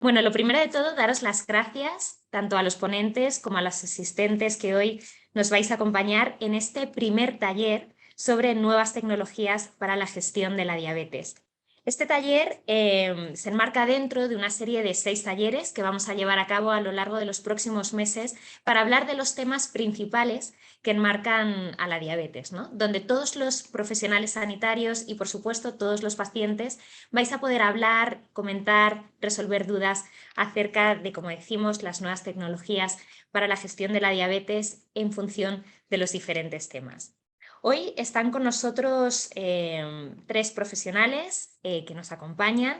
Bueno, lo primero de todo, daros las gracias tanto a los ponentes como a los asistentes que hoy nos vais a acompañar en este primer taller sobre nuevas tecnologías para la gestión de la diabetes. Este taller se enmarca dentro de una serie de 6 talleres que vamos a llevar a cabo a lo largo de los próximos meses para hablar de los temas principales que enmarcan a la diabetes, ¿no? Donde todos los profesionales sanitarios y, por supuesto, todos los pacientes vais a poder hablar, comentar, resolver dudas acerca de, como decimos, las nuevas tecnologías para la gestión de la diabetes en función de los diferentes temas. Hoy están con nosotros 3 profesionales que nos acompañan.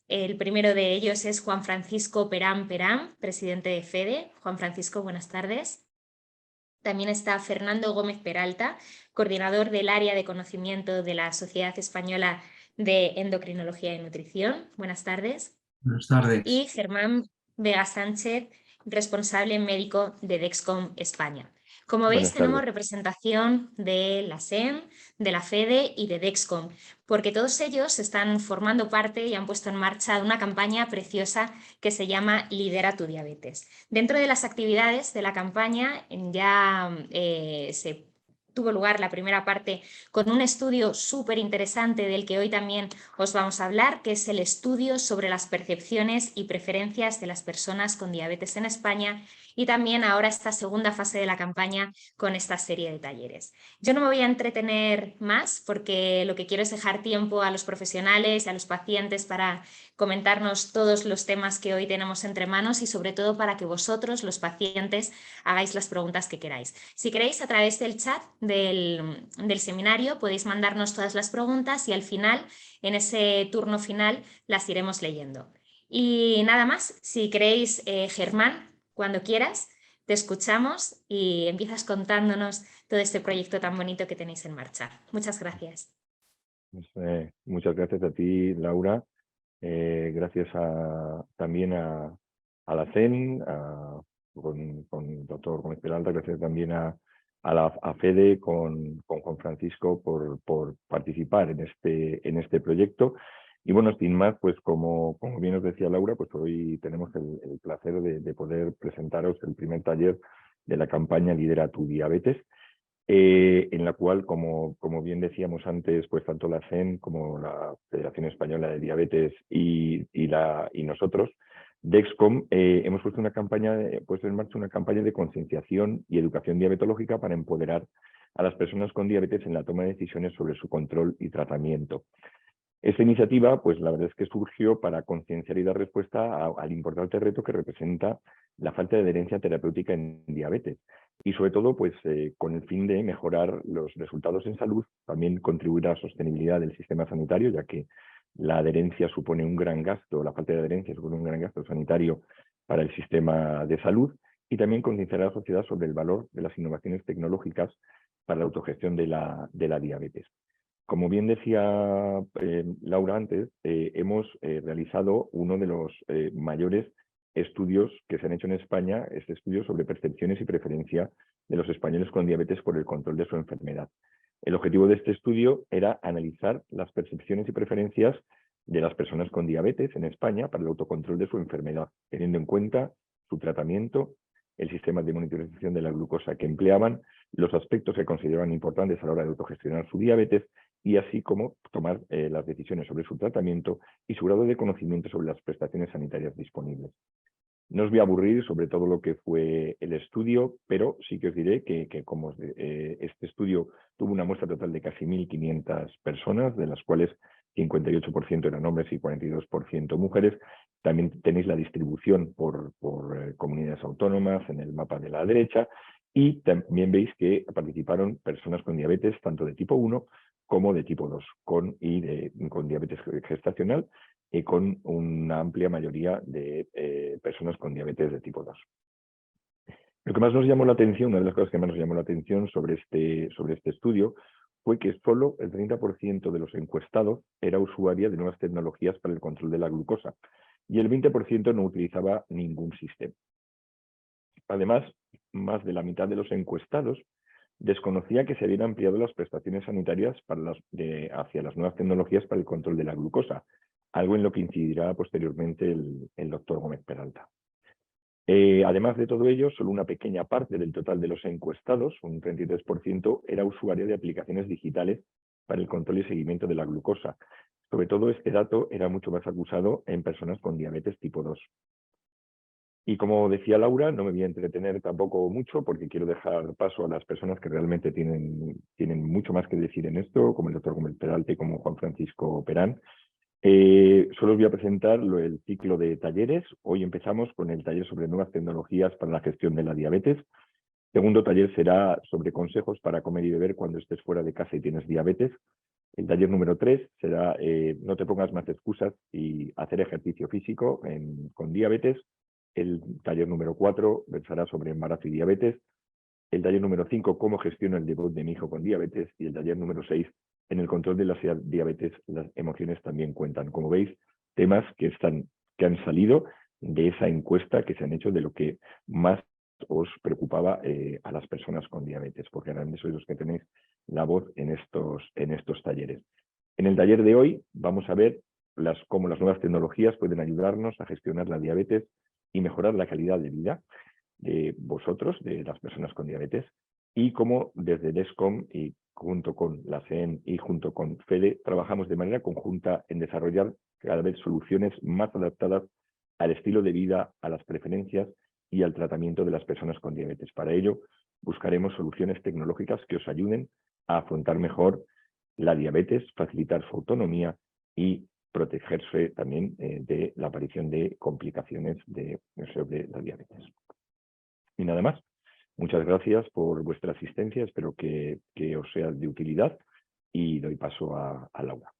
El primero de ellos es Juan Francisco Perán Perán, presidente de FEDE. Juan Francisco, buenas tardes. También está Fernando Gómez Peralta, coordinador del área de conocimiento de la Sociedad Española de Endocrinología y Nutrición. Buenas tardes. Buenas tardes. Y Germán Vega Sánchez, responsable médico de Dexcom España. Como veis, Buenas tenemos tardes. representación de la SEM, de la FEDE y de Dexcom, porque todos ellos están formando parte y han puesto en marcha una campaña preciosa que se llama Lidera tu diabetes. Dentro de las actividades de la campaña ya se tuvo lugar la primera parte con un estudio súper interesante del que hoy también os vamos a hablar, que es el estudio sobre las percepciones y preferencias de las personas con diabetes en España, y también ahora esta segunda fase de la campaña con esta serie de talleres. Yo no me voy a entretener más porque lo que quiero es dejar tiempo a los profesionales y a los pacientes para comentarnos todos los temas que hoy tenemos entre manos y sobre todo para que vosotros, los pacientes, hagáis las preguntas que queráis. Si queréis, a través del chat del seminario podéis mandarnos todas las preguntas y al final, en ese turno final, las iremos leyendo. Y nada más, si queréis, Germán, cuando quieras, te escuchamos y empiezas contándonos todo este proyecto tan bonito que tenéis en marcha. Muchas gracias. Muchas gracias a ti, Laura. Gracias también a la CEN, con el doctor Gómez Peralta, gracias también a FEDE con Juan Francisco por participar en este proyecto. Y bueno, sin más, pues como bien os decía Laura, pues hoy tenemos el placer de poder presentaros el primer taller de la campaña Lidera tu Diabetes, en la cual, como bien decíamos antes, pues tanto la CEN como la Federación Española de Diabetes y nosotros, Dexcom, hemos puesto puesto en marcha una campaña de concienciación y educación diabetológica para empoderar a las personas con diabetes en la toma de decisiones sobre su control y tratamiento. Esta iniciativa, pues la verdad es que surgió para concienciar y dar respuesta al importante reto que representa la falta de adherencia terapéutica en diabetes y sobre todo pues con el fin de mejorar los resultados en salud, también contribuir a la sostenibilidad del sistema sanitario, ya que la adherencia supone un gran gasto, la falta de adherencia supone un gran gasto sanitario para el sistema de salud, y también concienciar a la sociedad sobre el valor de las innovaciones tecnológicas para la autogestión de la diabetes. Como bien decía Laura antes, hemos realizado uno de los mayores estudios que se han hecho en España, este estudio sobre percepciones y preferencia de los españoles con diabetes por el control de su enfermedad. El objetivo de este estudio era analizar las percepciones y preferencias de las personas con diabetes en España para el autocontrol de su enfermedad, teniendo en cuenta su tratamiento, el sistema de monitorización de la glucosa que empleaban, los aspectos que consideraban importantes a la hora de autogestionar su diabetes y así como tomar las decisiones sobre su tratamiento y su grado de conocimiento sobre las prestaciones sanitarias disponibles. No os voy a aburrir sobre todo lo que fue el estudio, pero sí que os diré que este estudio tuvo una muestra total de casi 1.500 personas, de las cuales 58% eran hombres y 42% mujeres. También tenéis la distribución por comunidades autónomas en el mapa de la derecha, y también veis que participaron personas con diabetes tanto de tipo 1 como de tipo 2, con diabetes gestacional, y con una amplia mayoría de personas con diabetes de tipo 2. Lo que más nos llamó la atención, una de las cosas que más nos llamó la atención sobre este estudio, fue que solo el 30% de los encuestados era usuaria de nuevas tecnologías para el control de la glucosa y el 20% no utilizaba ningún sistema. Además, más de la mitad de los encuestados desconocía que se habían ampliado las prestaciones sanitarias hacia las nuevas tecnologías para el control de la glucosa, algo en lo que incidirá posteriormente el doctor Gómez Peralta. Además de todo ello, solo una pequeña parte del total de los encuestados, un 33%, era usuario de aplicaciones digitales para el control y seguimiento de la glucosa. Sobre todo, este dato era mucho más acusado en personas con diabetes tipo 2. Y como decía Laura, no me voy a entretener tampoco mucho porque quiero dejar paso a las personas que realmente tienen mucho más que decir en esto, como el doctor Gómez Peralta y como Juan Francisco Perán. Solo os voy a presentar el ciclo de talleres. Hoy empezamos con el taller sobre nuevas tecnologías para la gestión de la diabetes. Segundo taller será sobre consejos para comer y beber cuando estés fuera de casa y tienes diabetes. El taller número 3 será no te pongas más excusas y hacer ejercicio físico con diabetes. El taller número 4 versará sobre embarazo y diabetes. El taller número 5, cómo gestiono el debut de mi hijo con diabetes. Y el taller número 6, en el control de la diabetes, las emociones también cuentan. Como veis, temas que han salido de esa encuesta que se han hecho de lo que más os preocupaba a las personas con diabetes, porque realmente sois los que tenéis la voz en estos talleres. En el taller de hoy vamos a ver cómo las nuevas tecnologías pueden ayudarnos a gestionar la diabetes y mejorar la calidad de vida de vosotros, de las personas con diabetes, y cómo desde DESCOM y junto con la CEN y junto con FEDE trabajamos de manera conjunta en desarrollar cada vez soluciones más adaptadas al estilo de vida, a las preferencias y al tratamiento de las personas con diabetes. Para ello, buscaremos soluciones tecnológicas que os ayuden a afrontar mejor la diabetes, facilitar su autonomía y protegerse también de la aparición de complicaciones sobre la diabetes. Y nada más. Muchas gracias por vuestra asistencia. Espero que os sea de utilidad y doy paso a Laura.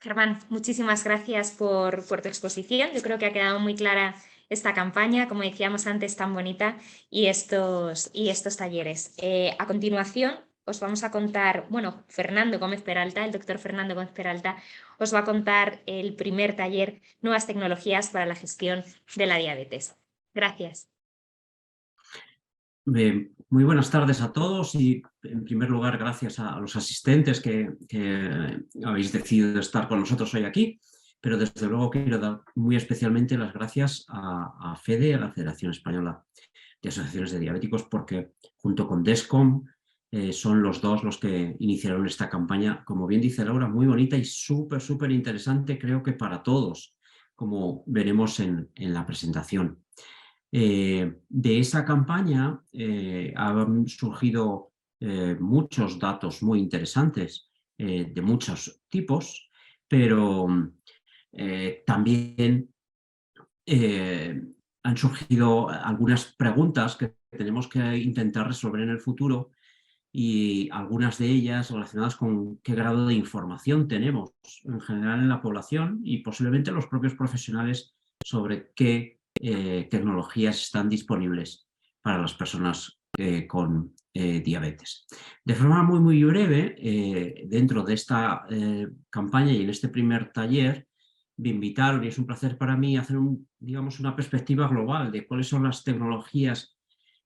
Germán, muchísimas gracias por tu exposición. Yo creo que ha quedado muy clara esta campaña, como decíamos antes, tan bonita, y estos talleres. A continuación, os vamos a contar, bueno, Fernando Gómez Peralta, el doctor Fernando Gómez Peralta, os va a contar el primer taller, Nuevas tecnologías para la gestión de la diabetes. Gracias. Muy buenas tardes a todos y, en primer lugar, gracias a los asistentes que habéis decidido estar con nosotros hoy aquí, pero desde luego quiero dar muy especialmente las gracias a FEDE, a la Federación Española de Asociaciones de Diabéticos, porque junto con DESCOM son los dos los que iniciaron esta campaña, como bien dice Laura, muy bonita y súper interesante, creo que para todos, como veremos en la presentación. De esa campaña han surgido muchos datos muy interesantes de muchos tipos, pero también han surgido algunas preguntas que tenemos que intentar resolver en el futuro, y algunas de ellas relacionadas con qué grado de información tenemos en general en la población y posiblemente los propios profesionales sobre qué tecnologías están disponibles para las personas con diabetes. De forma muy breve, dentro de esta campaña y en este primer taller, me invitaron, y es un placer para mí, hacer digamos, una perspectiva global de cuáles son las tecnologías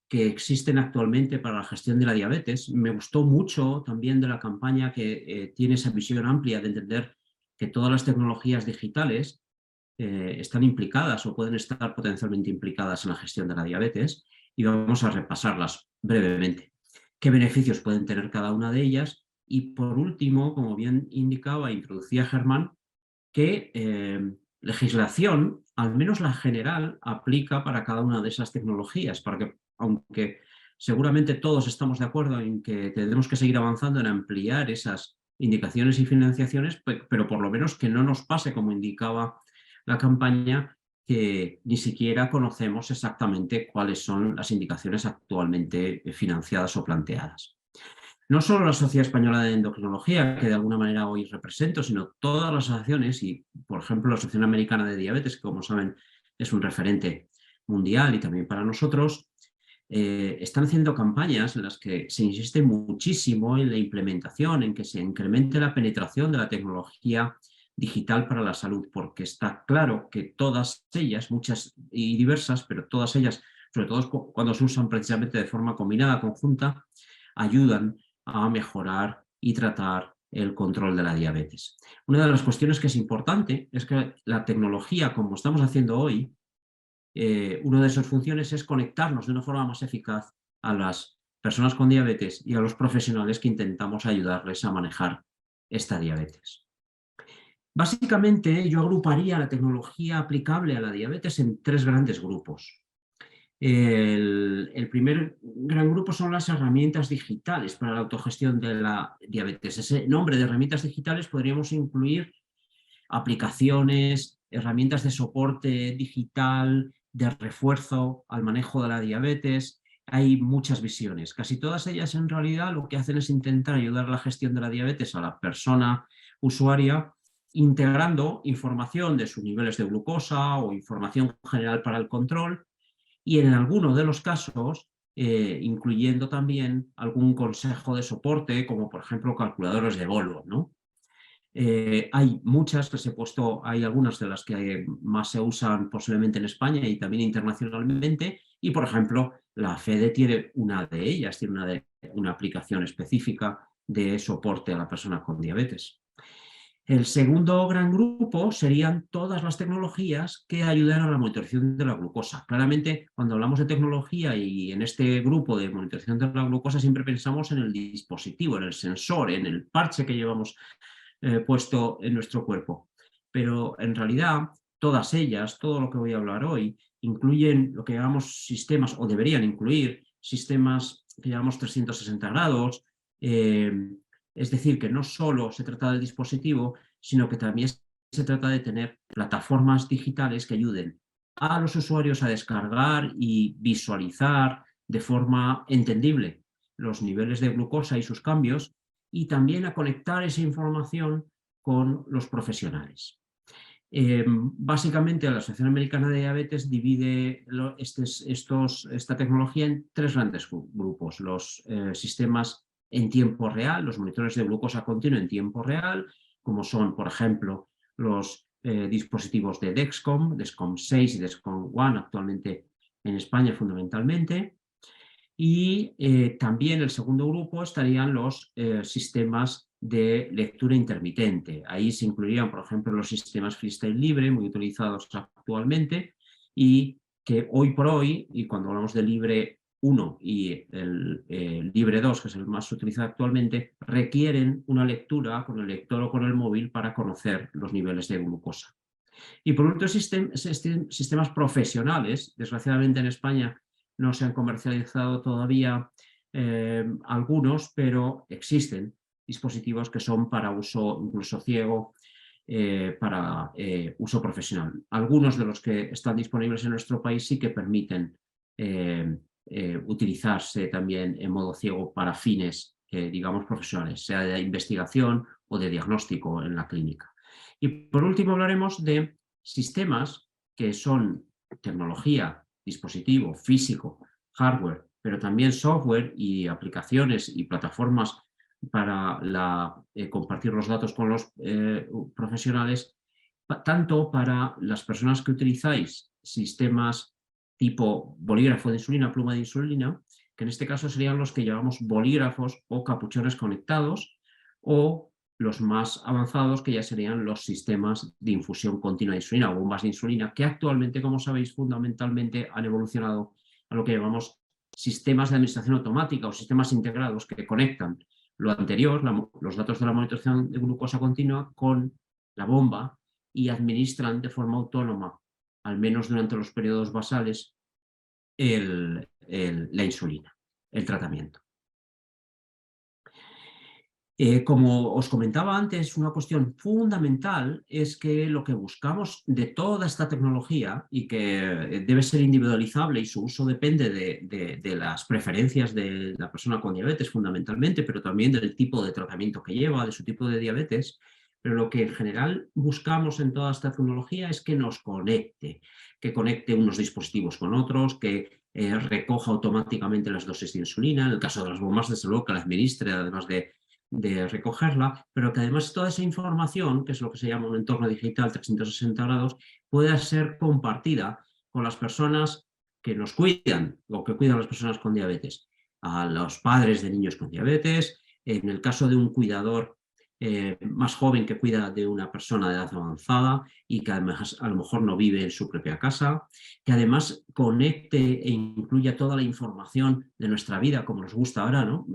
que existen actualmente para la gestión de la diabetes. Me gustó mucho también de la campaña que tiene esa visión amplia de entender que todas las tecnologías digitales están implicadas o pueden estar potencialmente implicadas en la gestión de la diabetes, y vamos a repasarlas brevemente. ¿Qué beneficios pueden tener cada una de ellas? Y por último, como bien indicaba e introducía Germán, qué legislación, al menos la general, aplica para cada una de esas tecnologías, para que, aunque seguramente todos estamos de acuerdo en que tenemos que seguir avanzando en ampliar esas indicaciones y financiaciones, pero por lo menos que no nos pase, como indicaba la campaña, que ni siquiera conocemos exactamente cuáles son las indicaciones actualmente financiadas o planteadas. No solo la Sociedad Española de Endocrinología, que de alguna manera hoy represento, sino todas las asociaciones y, por ejemplo, la Asociación Americana de Diabetes, que, como saben, es un referente mundial y también para nosotros, están haciendo campañas en las que se insiste muchísimo en la implementación, en que se incremente la penetración de la tecnología digital para la salud, porque está claro que todas ellas, muchas y diversas, pero todas ellas, sobre todo cuando se usan precisamente de forma combinada, conjunta, ayudan a mejorar y tratar el control de la diabetes. Una de las cuestiones que es importante es que la tecnología, como estamos haciendo hoy, una de sus funciones es conectarnos de una forma más eficaz a las personas con diabetes y a los profesionales que intentamos ayudarles a manejar esta diabetes. Básicamente, yo agruparía la tecnología aplicable a la diabetes en 3 grandes grupos. El primer gran grupo son las herramientas digitales para la autogestión de la diabetes. Ese nombre de herramientas digitales podríamos incluir aplicaciones, herramientas de soporte digital, de refuerzo al manejo de la diabetes. Hay muchas visiones. Casi todas ellas en realidad lo que hacen es intentar ayudar a la gestión de la diabetes a la persona usuaria, integrando información de sus niveles de glucosa o información general para el control, y en algunos de los casos incluyendo también algún consejo de soporte, como por ejemplo calculadores de Volvo, ¿no? Hay muchas que se he puesto, hay algunas de las que más se usan posiblemente en España y también internacionalmente, y por ejemplo la FEDE tiene una de ellas, tiene una aplicación específica de soporte a la persona con diabetes. El segundo gran grupo serían todas las tecnologías que ayudan a la monitorización de la glucosa. Claramente, cuando hablamos de tecnología y en este grupo de monitorización de la glucosa siempre pensamos en el dispositivo, en el sensor, en el parche que llevamos puesto en nuestro cuerpo. Pero en realidad todas ellas, todo lo que voy a hablar hoy, incluyen lo que llamamos sistemas, o deberían incluir sistemas que llamamos 360 grados, es decir, que no solo se trata del dispositivo, sino que también se trata de tener plataformas digitales que ayuden a los usuarios a descargar y visualizar de forma entendible los niveles de glucosa y sus cambios, y también a conectar esa información con los profesionales. Básicamente, la Asociación Americana de Diabetes divide esta tecnología en 3 grandes grupos. Los sistemas en tiempo real, los monitores de glucosa continua en tiempo real, como son, por ejemplo, los dispositivos de Dexcom, Dexcom 6 y Dexcom One, actualmente en España fundamentalmente. Y también el segundo grupo estarían los sistemas de lectura intermitente. Ahí se incluirían, por ejemplo, los sistemas freestyle libre, muy utilizados actualmente, y que hoy por hoy, y cuando hablamos de Libre 1 y el Libre 2, que es el más utilizado actualmente, requieren una lectura con el lector o con el móvil para conocer los niveles de glucosa. Y por último, sistemas profesionales. Desgraciadamente en España no se han comercializado todavía algunos, pero existen dispositivos que son para uso incluso ciego, para uso profesional. Algunos de los que están disponibles en nuestro país sí que permiten utilizarse también en modo ciego para fines, digamos, profesionales, sea de investigación o de diagnóstico en la clínica. Y por último hablaremos de sistemas que son tecnología, dispositivo, físico, hardware, pero también software y aplicaciones y plataformas para compartir los datos con los profesionales, tanto para las personas que utilizáis sistemas tipo bolígrafo de insulina, pluma de insulina, que en este caso serían los que llamamos bolígrafos o capuchones conectados, o los más avanzados, que ya serían los sistemas de infusión continua de insulina o bombas de insulina, que actualmente, como sabéis, fundamentalmente han evolucionado a lo que llamamos sistemas de administración automática o sistemas integrados que conectan lo anterior, los datos de la monitorización de glucosa continua, con la bomba y administran de forma autónoma, al menos durante los periodos basales, la insulina, el tratamiento. Como os comentaba antes, una cuestión fundamental es que lo que buscamos de toda esta tecnología, y que debe ser individualizable y su uso depende de las preferencias de la persona con diabetes fundamentalmente, pero también del tipo de tratamiento que lleva, de su tipo de diabetes, pero lo que en general buscamos en toda esta tecnología es que nos conecte, que conecte unos dispositivos con otros, que recoja automáticamente las dosis de insulina, en el caso de las bombas, desde luego que la administre, además de recogerla, pero que además toda esa información, que es lo que se llama un entorno digital 360 grados, pueda ser compartida con las personas que nos cuidan o que cuidan a las personas con diabetes. a los padres de niños con diabetes, en el caso de un cuidador más joven que cuida de una persona de edad avanzada y que además a lo mejor no vive en su propia casa, que además conecte e incluya toda la información de nuestra vida, como nos gusta ahora, ¿no?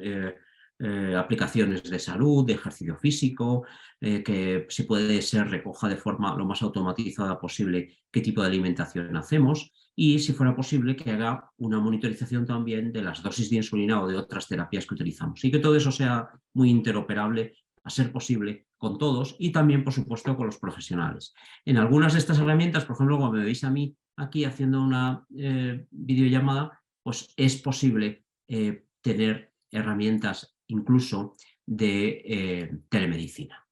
Aplicaciones de salud, de ejercicio físico, que si puede ser recoja de forma lo más automatizada posible qué tipo de alimentación hacemos y si fuera posible que haga una monitorización también de las dosis de insulina o de otras terapias que utilizamos y que todo eso sea muy interoperable a ser posible con todos y también, por supuesto, con los profesionales. En algunas de estas herramientas, por ejemplo, como me veis a mí aquí haciendo una videollamada, pues es posible tener herramientas incluso de telemedicina.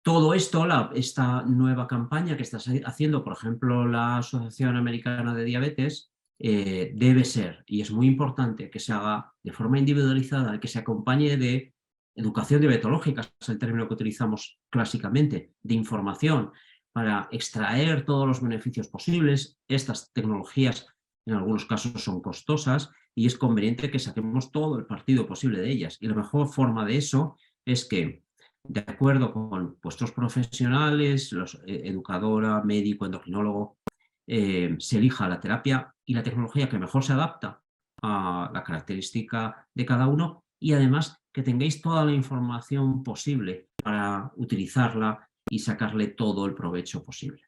Todo esto, esta nueva campaña que está haciendo, por ejemplo, la Asociación Americana de Diabetes, debe ser, y es muy importante, que se haga de forma individualizada, que se acompañe de educación diabetológica, es el término que utilizamos clásicamente, de información, para extraer todos los beneficios posibles. Estas tecnologías en algunos casos son costosas y es conveniente que saquemos todo el partido posible de ellas. Y la mejor forma de eso es que, de acuerdo con vuestros profesionales, educadora, médico, endocrinólogo, se elija la terapia y la tecnología que mejor se adapta a la característica de cada uno y además que tengáis toda la información posible para utilizarla y sacarle todo el provecho posible.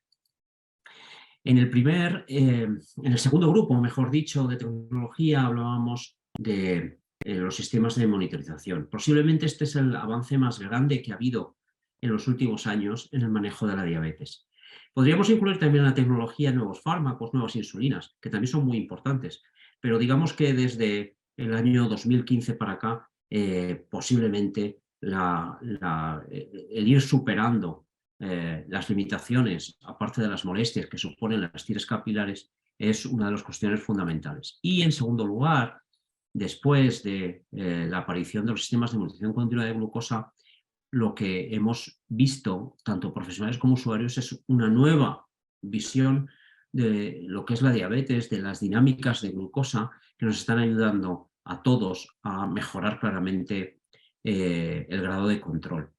En el segundo grupo, mejor dicho, de tecnología, hablábamos de los sistemas de monitorización. Posiblemente este es el avance más grande que ha habido en los últimos años en el manejo de la diabetes. Podríamos incluir también en la tecnología nuevos fármacos, nuevas insulinas, que también son muy importantes, pero digamos que desde el año 2015 para acá, posiblemente el ir superando las limitaciones, aparte de las molestias que suponen las tiras capilares, es una de las cuestiones fundamentales. Y en segundo lugar, después de la aparición de los sistemas de monitorización continua de glucosa, lo que hemos visto, tanto profesionales como usuarios, es una nueva visión de lo que es la diabetes, de las dinámicas de glucosa, que nos están ayudando a todos a mejorar claramente el grado de control.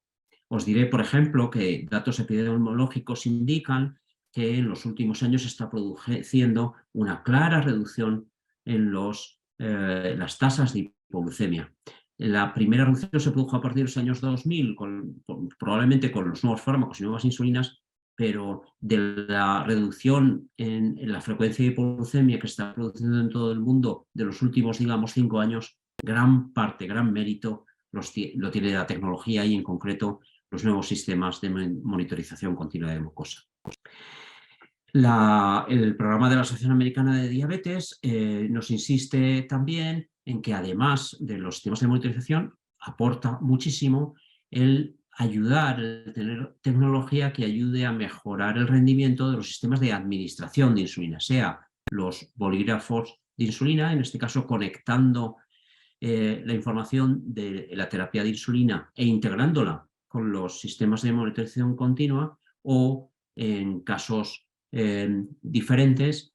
Os diré, por ejemplo, que datos epidemiológicos indican que en los últimos años se está produciendo una clara reducción en las tasas de hipoglucemia. La primera reducción se produjo a partir de los años 2000, probablemente con los nuevos fármacos y nuevas insulinas, pero de la reducción en la frecuencia de hipoglucemia que se está produciendo en todo el mundo de los últimos, digamos, 5 años, gran parte, gran mérito lo tiene la tecnología y en concreto los nuevos sistemas de monitorización continua de glucosa. El programa de la Asociación Americana de Diabetes nos insiste también en que además de los sistemas de monitorización aporta muchísimo el ayudar, el tener tecnología que ayude a mejorar el rendimiento de los sistemas de administración de insulina, sea los bolígrafos de insulina, en este caso conectando la información de la terapia de insulina e integrándola con los sistemas de monitorización continua o en casos diferentes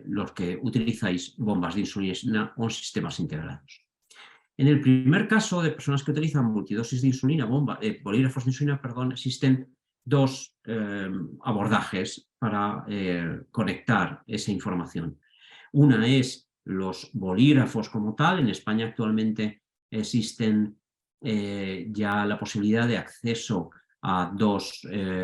los que utilizáis bombas de insulina o sistemas integrados. En el primer caso de personas que utilizan multidosis de insulina, bolígrafos de insulina, existen dos abordajes para conectar esa información. Una es los bolígrafos como tal. En España actualmente existen ya la posibilidad de acceso a dos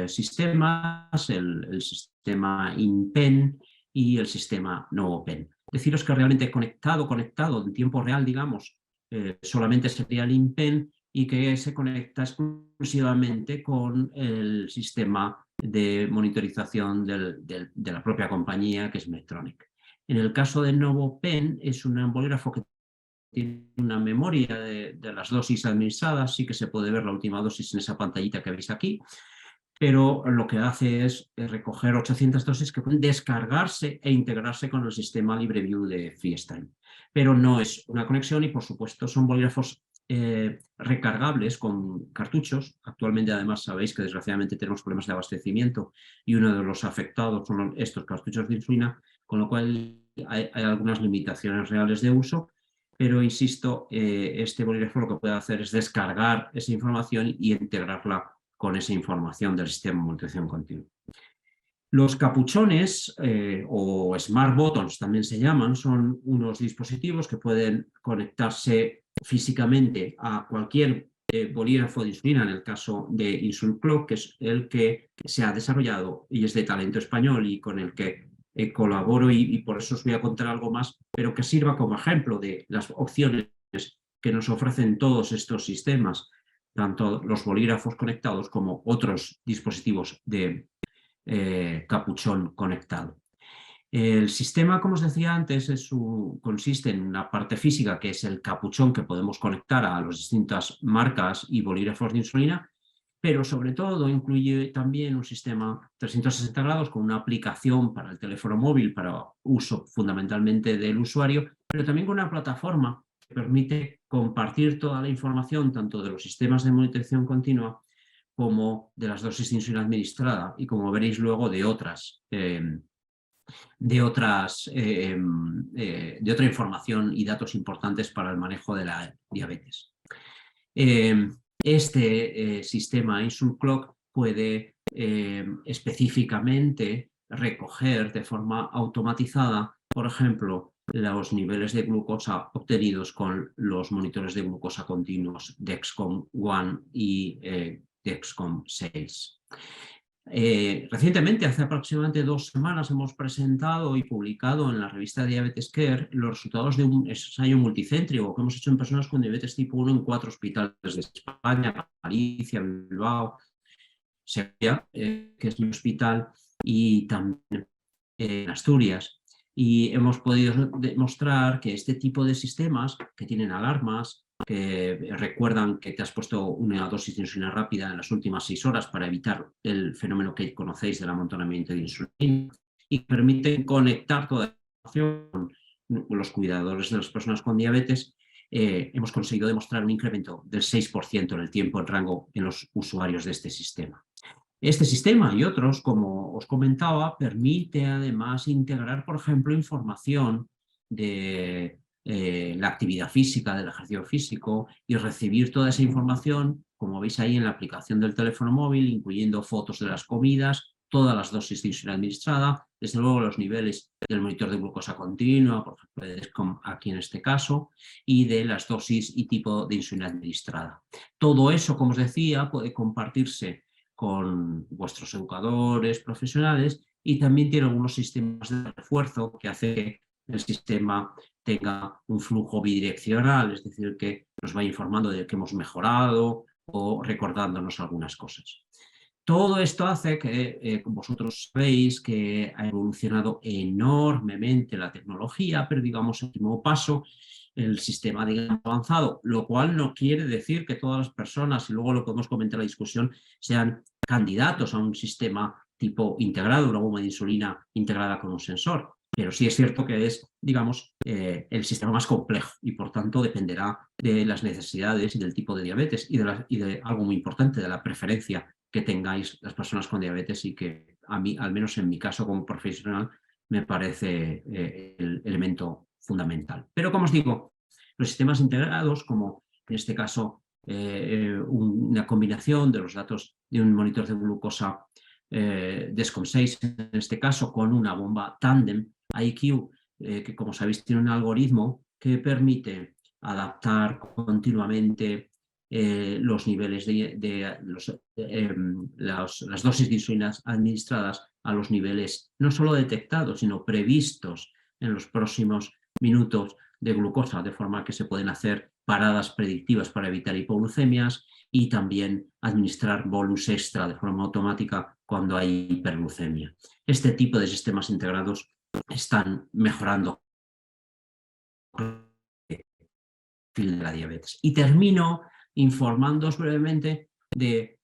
sistemas, el sistema InPen y el sistema NovoPen. Deciros que realmente conectado en tiempo real, digamos, solamente sería el InPen y que se conecta exclusivamente con el sistema de monitorización de la propia compañía, que es Medtronic. En el caso de NovoPen, es un bolígrafo que tiene una memoria de las dosis administradas, sí que se puede ver la última dosis en esa pantallita que veis aquí, pero lo que hace es recoger 800 dosis que pueden descargarse e integrarse con el sistema LibreView de FreeStyle. Pero no es una conexión y, por supuesto, son bolígrafos recargables con cartuchos. Actualmente, además, sabéis que desgraciadamente tenemos problemas de abastecimiento y uno de los afectados son estos cartuchos de insulina, con lo cual hay algunas limitaciones reales de uso, pero insisto, este bolígrafo lo que puede hacer es descargar esa información y integrarla con esa información del sistema de monitorización continua. Los capuchones o smart buttons también se llaman, son unos dispositivos que pueden conectarse físicamente a cualquier bolígrafo de insulina, en el caso de InsulClock, que es el que se ha desarrollado y es de talento español y con el que colaboro y por eso os voy a contar algo más, pero que sirva como ejemplo de las opciones que nos ofrecen todos estos sistemas, tanto los bolígrafos conectados como otros dispositivos de capuchón conectado. El sistema, como os decía antes, consiste en una parte física que es el capuchón que podemos conectar a las distintas marcas y bolígrafos de insulina, pero sobre todo incluye también un sistema 360 grados con una aplicación para el teléfono móvil para uso fundamentalmente del usuario, pero también con una plataforma que permite compartir toda la información tanto de los sistemas de monitorización continua como de las dosis de insulina administrada y, como veréis luego, de otra información y datos importantes para el manejo de la diabetes. Este sistema InsulClock puede específicamente recoger de forma automatizada, por ejemplo, los niveles de glucosa obtenidos con los monitores de glucosa continuos Dexcom ONE y Dexcom 6. Recientemente, hace aproximadamente 2 semanas, hemos presentado y publicado en la revista Diabetes Care los resultados de un ensayo multicéntrico que hemos hecho en personas con diabetes tipo 1 en 4 hospitales de España: Galicia, Bilbao, Sevilla, que es mi hospital, y también en Asturias. Y hemos podido demostrar que este tipo de sistemas que tienen alarmas, que recuerdan que te has puesto una dosis de insulina rápida en las últimas 6 horas para evitar el fenómeno que conocéis del amontonamiento de insulina, y permiten conectar toda la información con los cuidadores de las personas con diabetes, hemos conseguido demostrar un incremento del 6% en el tiempo en rango en los usuarios de este sistema. Este sistema y otros, como os comentaba, permite además integrar, por ejemplo, información de la actividad física, del ejercicio físico, y recibir toda esa información, como veis ahí en la aplicación del teléfono móvil, incluyendo fotos de las comidas, todas las dosis de insulina administrada, desde luego los niveles del monitor de glucosa continua, por ejemplo, de Dexcom aquí en este caso, y de las dosis y tipo de insulina administrada. Todo eso, como os decía, puede compartirse con vuestros educadores profesionales, y también tiene algunos sistemas de refuerzo que hace que el sistema tenga un flujo bidireccional, es decir, que nos vaya informando de que hemos mejorado o recordándonos algunas cosas. Todo esto hace que, vosotros sabéis que ha evolucionado enormemente la tecnología, pero digamos el último paso, el sistema digamos avanzado, lo cual no quiere decir que todas las personas, y luego lo podemos comentar en la discusión, sean candidatos a un sistema tipo integrado, una bomba de insulina integrada con un sensor. Pero sí es cierto que es, digamos, el sistema más complejo y por tanto dependerá de las necesidades y del tipo de diabetes y de algo muy importante, de la preferencia que tengáis las personas con diabetes, y que a mí, al menos en mi caso como profesional, me parece el elemento fundamental. Pero como os digo, los sistemas integrados, como en este caso una combinación de los datos de un monitor de glucosa Dexcom 6, en este caso con una bomba Tandem IQ, que como sabéis tiene un algoritmo que permite adaptar continuamente los niveles las dosis de insulina administradas a los niveles no solo detectados, sino previstos en los próximos minutos de glucosa, de forma que se pueden hacer paradas predictivas para evitar hipoglucemias y también administrar bolus extra de forma automática cuando hay hiperglucemia. Este tipo de sistemas integrados están mejorando de la diabetes. Y termino informándoos brevemente de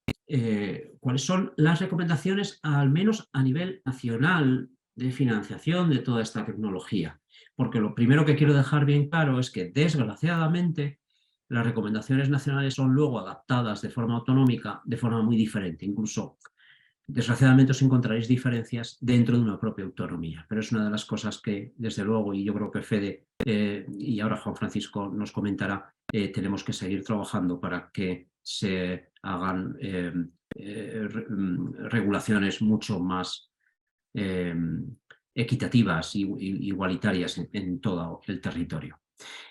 cuáles son las recomendaciones, al menos a nivel nacional, de financiación de toda esta tecnología. Porque lo primero que quiero dejar bien claro es que, desgraciadamente, las recomendaciones nacionales son luego adaptadas de forma autonómica de forma muy diferente. Incluso Desgraciadamente os encontraréis diferencias dentro de una propia autonomía, pero es una de las cosas que, desde luego, y yo creo que Fede y ahora Juan Francisco nos comentará, tenemos que seguir trabajando para que se hagan regulaciones mucho más equitativas y igualitarias en todo el territorio.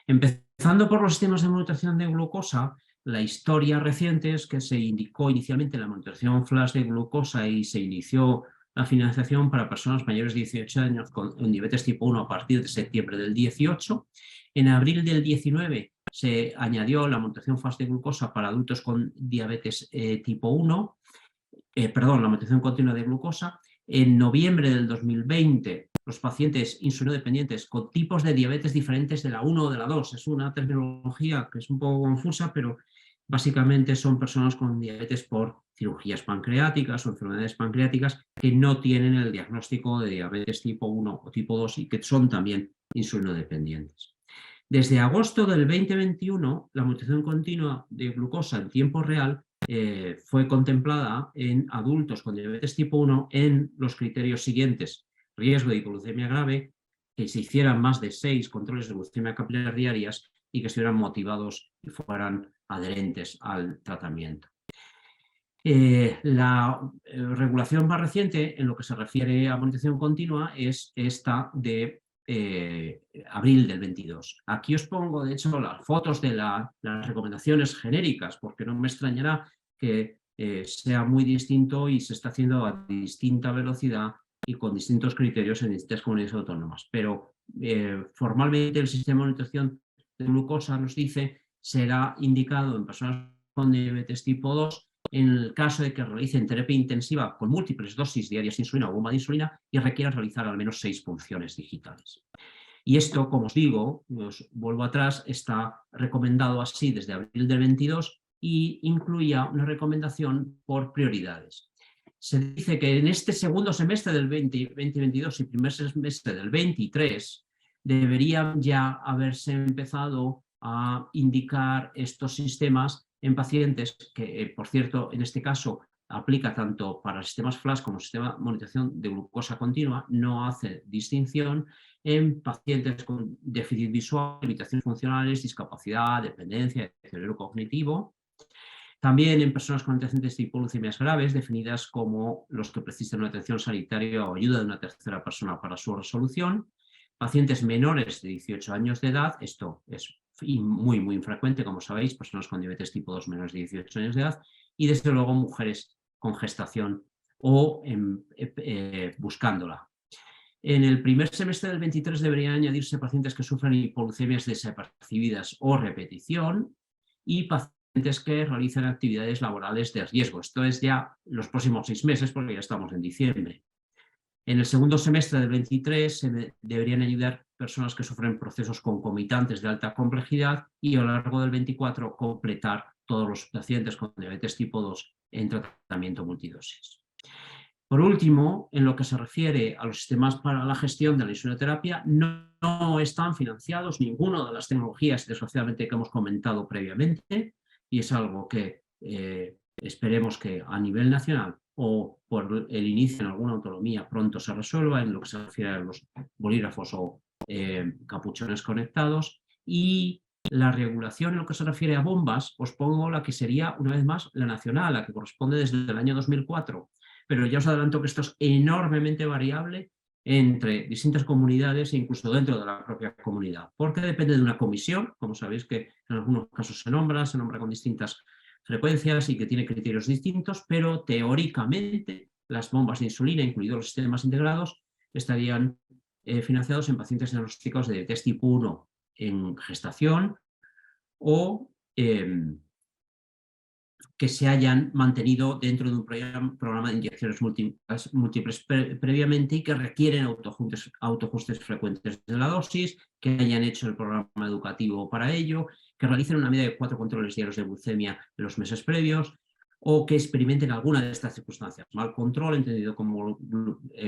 Empezando por los sistemas de monitorización de glucosa, la historia reciente es que se indicó inicialmente la monitorización flash de glucosa y se inició la financiación para personas mayores de 18 años con diabetes tipo 1 a partir de septiembre del 18. En abril del 19 se añadió la monitorización flash de glucosa para adultos con diabetes tipo 1, la monitorización continua de glucosa. En noviembre del 2020, los pacientes insulinodependientes con tipos de diabetes diferentes de la 1 o de la 2. Es una terminología que es un poco confusa, pero básicamente son personas con diabetes por cirugías pancreáticas o enfermedades pancreáticas que no tienen el diagnóstico de diabetes tipo 1 o tipo 2 y que son también insulinodependientes. Desde agosto del 2021, la monitorización continua de glucosa en tiempo real fue contemplada en adultos con diabetes tipo 1 en los criterios siguientes: riesgo de hipoglucemia grave, que se hicieran más de 6 controles de glucemia capilar diarias y que estuvieran motivados y fueran adherentes al tratamiento. La regulación más reciente en lo que se refiere a monitorización continua es esta de abril del 22. Aquí os pongo, de hecho, las fotos de las recomendaciones genéricas, porque no me extrañará que sea muy distinto y se está haciendo a distinta velocidad y con distintos criterios en distintas comunidades autónomas. Pero formalmente el sistema de monitorización de glucosa nos dice será indicado en personas con diabetes tipo 2 en el caso de que realicen terapia intensiva con múltiples dosis diarias de insulina o bomba de insulina y requieran realizar al menos 6 punciones digitales. Y esto, como os digo, os vuelvo atrás, está recomendado así desde abril del 22 y incluía una recomendación por prioridades. Se dice que en este segundo semestre del 2022 y primer semestre del 23 deberían ya haberse empezado a indicar estos sistemas en pacientes que, por cierto, en este caso aplica tanto para sistemas flash como sistema de monitorización de glucosa continua, no hace distinción en pacientes con déficit visual, limitaciones funcionales, discapacidad, dependencia, deterioro cognitivo. También en personas con antecedentes de hipoglucemias graves, definidas como los que precisan una atención sanitaria o ayuda de una tercera persona para su resolución. Pacientes menores de 18 años de edad, esto es muy, muy infrecuente, como sabéis, personas con diabetes tipo 2 menores de 18 años de edad, y desde luego mujeres con gestación o buscándola. En el primer semestre del 23 deberían añadirse pacientes que sufren hipoglucemias desapercibidas o repetición y pacientes que realicen actividades laborales de riesgo. Esto es ya los próximos 6 meses porque ya estamos en diciembre. En el segundo semestre del 23 se deberían ayudar personas que sufren procesos concomitantes de alta complejidad y a lo largo del 24 completar todos los pacientes con diabetes tipo 2 en tratamiento multidosis. Por último, en lo que se refiere a los sistemas para la gestión de la insulinoterapia, no están financiados ninguna de las tecnologías, desgraciadamente, que hemos comentado previamente, y es algo que esperemos que a nivel nacional o por el inicio en alguna autonomía pronto se resuelva en lo que se refiere a los bolígrafos o capuchones conectados. Y la regulación en lo que se refiere a bombas, os pongo la que sería, una vez más, la nacional, la que corresponde desde el año 2004. Pero ya os adelanto que esto es enormemente variable entre distintas comunidades e incluso dentro de la propia comunidad, porque depende de una comisión, como sabéis que en algunos casos se nombra con distintas frecuencias y que tiene criterios distintos, pero teóricamente las bombas de insulina, incluidos los sistemas integrados, estarían financiados en pacientes diagnosticados de diabetes tipo 1 en gestación o que se hayan mantenido dentro de un programa de inyecciones múltiples previamente y que requieren autoajustes frecuentes de la dosis, que hayan hecho el programa educativo para ello, que realicen una media de 4 controles diarios de glucemia en los meses previos o que experimenten alguna de estas circunstancias. Mal control, entendido como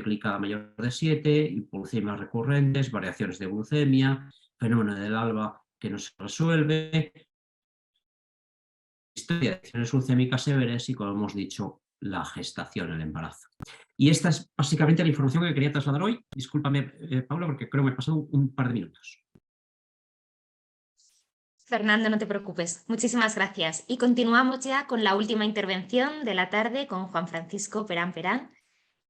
glicada mayor de 7, hipoglucemias recurrentes, variaciones de glucemia, fenómeno del ALBA que no se resuelve, historia de acciones glucémicas severas y, como hemos dicho, la gestación, el embarazo. Y esta es básicamente la información que quería trasladar hoy. Discúlpame, Paula, porque creo que me he pasado un par de minutos. Fernando, no te preocupes. Muchísimas gracias. Y continuamos ya con la última intervención de la tarde con Juan Francisco Perán Perán.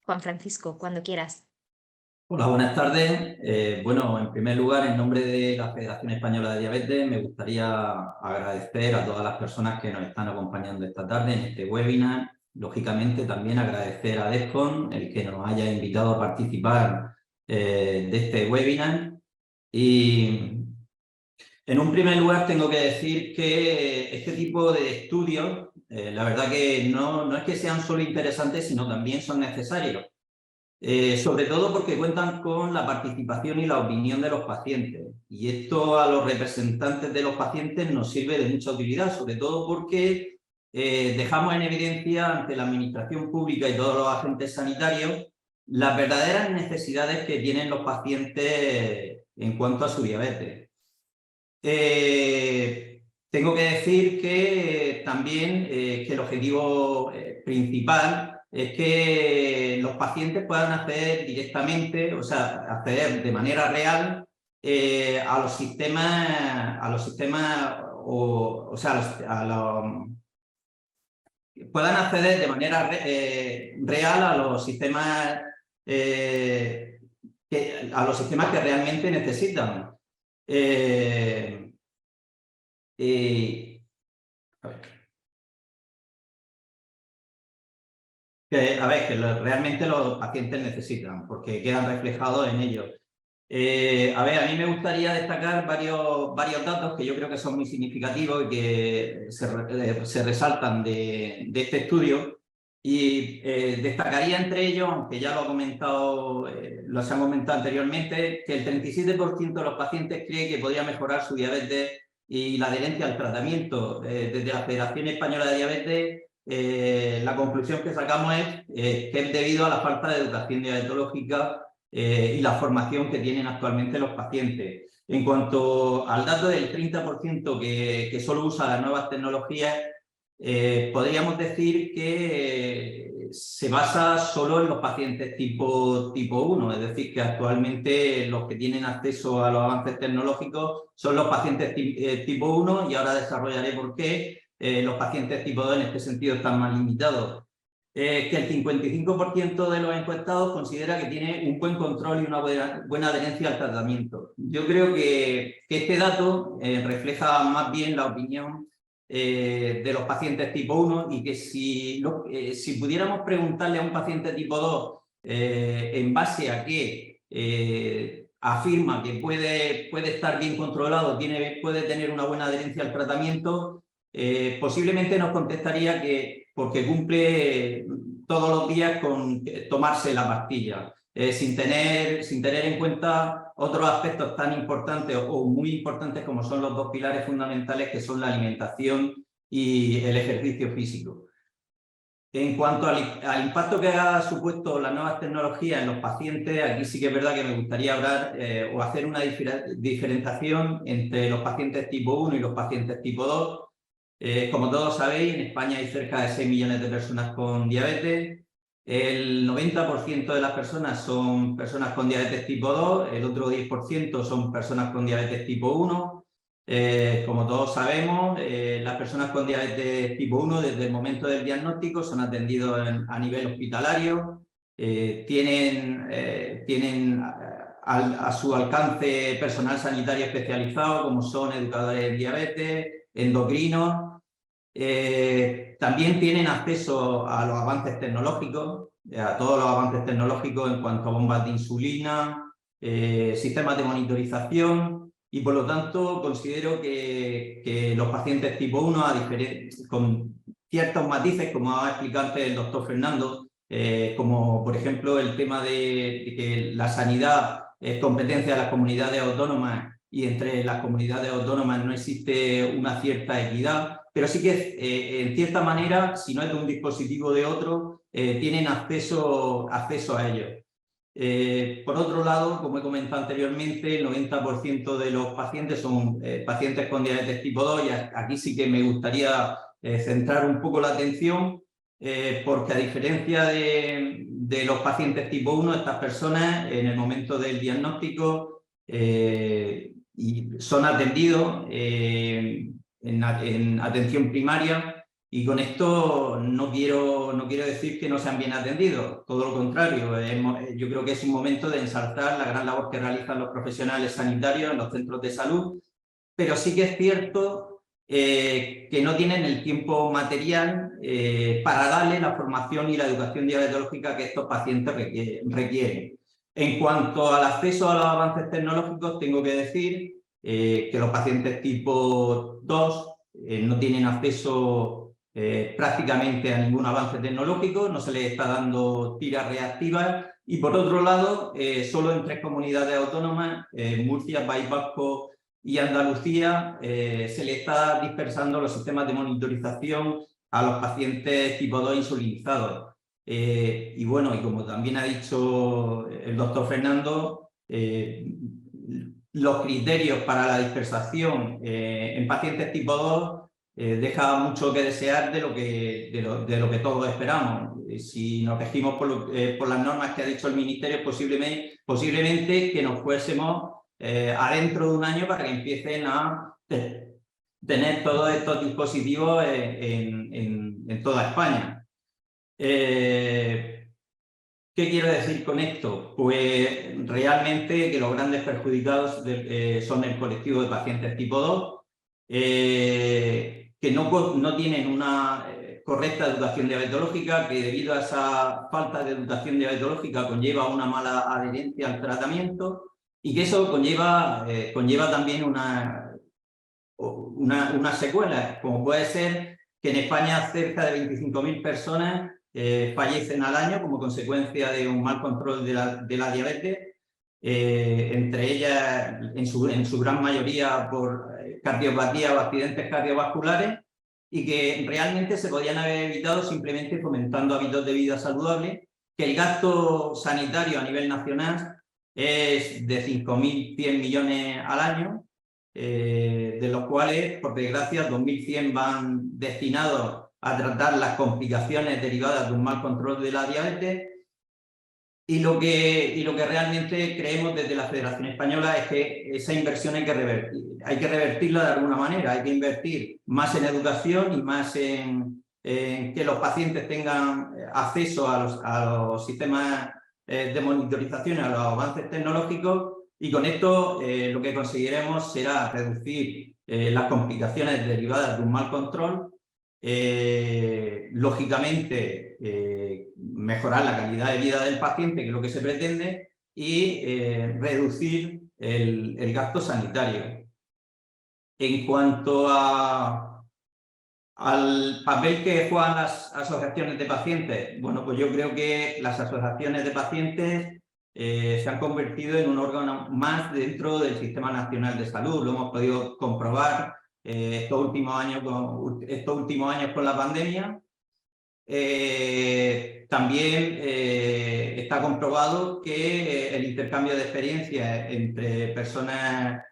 Juan Francisco, cuando quieras. Hola, buenas tardes. Bueno, en primer lugar, en nombre de la Federación Española de Diabetes, me gustaría agradecer a todas las personas que nos están acompañando esta tarde en este webinar. Lógicamente, también agradecer a DESCON el que nos haya invitado a participar de este webinar. Y en un primer lugar, tengo que decir que este tipo de estudios, la verdad que no es que sean solo interesantes, sino también son necesarios. Sobre todo porque cuentan con la participación y la opinión de los pacientes. Y esto a los representantes de los pacientes nos sirve de mucha utilidad, sobre todo porque dejamos en evidencia ante la administración pública y todos los agentes sanitarios las verdaderas necesidades que tienen los pacientes en cuanto a su diabetes. Tengo que decir que también que el objetivo principal es que los pacientes puedan acceder directamente, o sea, acceder de manera real a los sistemas, puedan acceder de manera real a los sistemas que realmente necesitan. Que realmente los pacientes necesitan, porque quedan reflejados en ellos. A mí me gustaría destacar varios datos que yo creo que son muy significativos y que se resaltan de este estudio. Y destacaría entre ellos, aunque ya lo se ha comentado anteriormente, que el 37% de los pacientes cree que podría mejorar su diabetes y la adherencia al tratamiento. Desde la Federación Española de Diabetes, la conclusión que sacamos es que es debido a la falta de educación diabetológica y la formación que tienen actualmente los pacientes. En cuanto al dato del 30% que solo usa las nuevas tecnologías, podríamos decir que se basa solo en los pacientes tipo 1, es decir, que actualmente los que tienen acceso a los avances tecnológicos son los pacientes tipo 1 y ahora desarrollaré por qué los pacientes tipo 2 en este sentido están más limitados. Que el 55% de los encuestados considera que tiene un buen control y una buena adherencia al tratamiento. Yo creo que este dato refleja más bien la opinión de los pacientes tipo 1 y que si pudiéramos preguntarle a un paciente tipo 2 en base a qué afirma que puede estar bien controlado, puede tener una buena adherencia al tratamiento, posiblemente nos contestaría que porque cumple todos los días con tomarse la pastilla, sin tener en cuenta otros aspectos tan importantes o muy importantes como son los dos pilares fundamentales que son la alimentación y el ejercicio físico. En cuanto al impacto que ha supuesto las nuevas tecnologías en los pacientes, aquí sí que es verdad que me gustaría hablar o hacer una diferenciación entre los pacientes tipo 1 y los pacientes tipo 2. Como todos sabéis, en España hay cerca de 6 millones de personas con diabetes. El 90% de las personas son personas con diabetes tipo 2, el otro 10% son personas con diabetes tipo 1. Como todos sabemos, las personas con diabetes tipo 1 desde el momento del diagnóstico son atendidos a nivel hospitalario, tienen a su alcance personal sanitario especializado como son educadores en diabetes, endocrinos. También tienen acceso a los avances tecnológicos, a todos los avances tecnológicos en cuanto a bombas de insulina, sistemas de monitorización y por lo tanto considero que los pacientes tipo 1, con ciertos matices, como ha explicado antes el doctor Fernando, como por ejemplo el tema de que la sanidad es competencia de las comunidades autónomas y entre las comunidades autónomas no existe una cierta equidad, pero sí que en cierta manera, si no es de un dispositivo o de otro, tienen acceso a ellos. Por otro lado, como he comentado anteriormente, el 90% de los pacientes son pacientes con diabetes tipo 2 y aquí sí que me gustaría centrar un poco la atención porque a diferencia de los pacientes tipo 1, estas personas en el momento del diagnóstico son atendidos en atención primaria, y con esto no quiero decir que no sean bien atendidos, todo lo contrario. Yo creo que es un momento de ensalzar la gran labor que realizan los profesionales sanitarios en los centros de salud, pero sí que es cierto que no tienen el tiempo material para darle la formación y la educación diabetológica que estos pacientes requieren. En cuanto al acceso a los avances tecnológicos, tengo que decir que los pacientes tipo 2 no tienen acceso prácticamente a ningún avance tecnológico, no se les está dando tiras reactivas, y por otro lado, solo en 3 comunidades autónomas, Murcia, País Vasco y Andalucía, se le está dispersando los sistemas de monitorización a los pacientes tipo 2 insulinizados. Y bueno, y como también ha dicho el doctor Fernando, los criterios para la dispersación en pacientes tipo 2 deja mucho que desear de lo que todos esperamos. Si nos regimos por las normas que ha dicho el Ministerio, posiblemente que nos fuésemos adentro de un año para que empiecen a tener todos estos dispositivos en toda España. ¿Qué quiero decir con esto? Pues realmente que los grandes perjudicados son el colectivo de pacientes tipo 2, que no tienen una correcta educación diabetológica, que debido a esa falta de educación diabetológica conlleva una mala adherencia al tratamiento, y que eso conlleva también una secuela, como puede ser que en España cerca de 25.000 personas fallecen al año como consecuencia de un mal control de la diabetes, entre ellas en su gran mayoría por cardiopatía o accidentes cardiovasculares, y que realmente se podían haber evitado simplemente fomentando hábitos de vida saludables, que el gasto sanitario a nivel nacional es de 5.100 millones al año, de los cuales, por desgracia, 2.100 van destinados a tratar las complicaciones derivadas de un mal control de la diabetes. Y lo que realmente creemos desde la Federación Española es que esa inversión hay que revertirla de alguna manera, hay que invertir más en educación y más en que los pacientes tengan acceso a los sistemas de monitorización, a los avances tecnológicos, y con esto lo que conseguiremos será reducir las complicaciones derivadas de un mal control, lógicamente mejorar la calidad de vida del paciente, que es lo que se pretende, y reducir el gasto sanitario. En cuanto al papel que juegan las asociaciones de pacientes, bueno, pues yo creo que las asociaciones de pacientes se han convertido en un órgano más dentro del Sistema Nacional de Salud. Lo hemos podido comprobar estos últimos años con la pandemia. También está comprobado que el intercambio de experiencias entre personas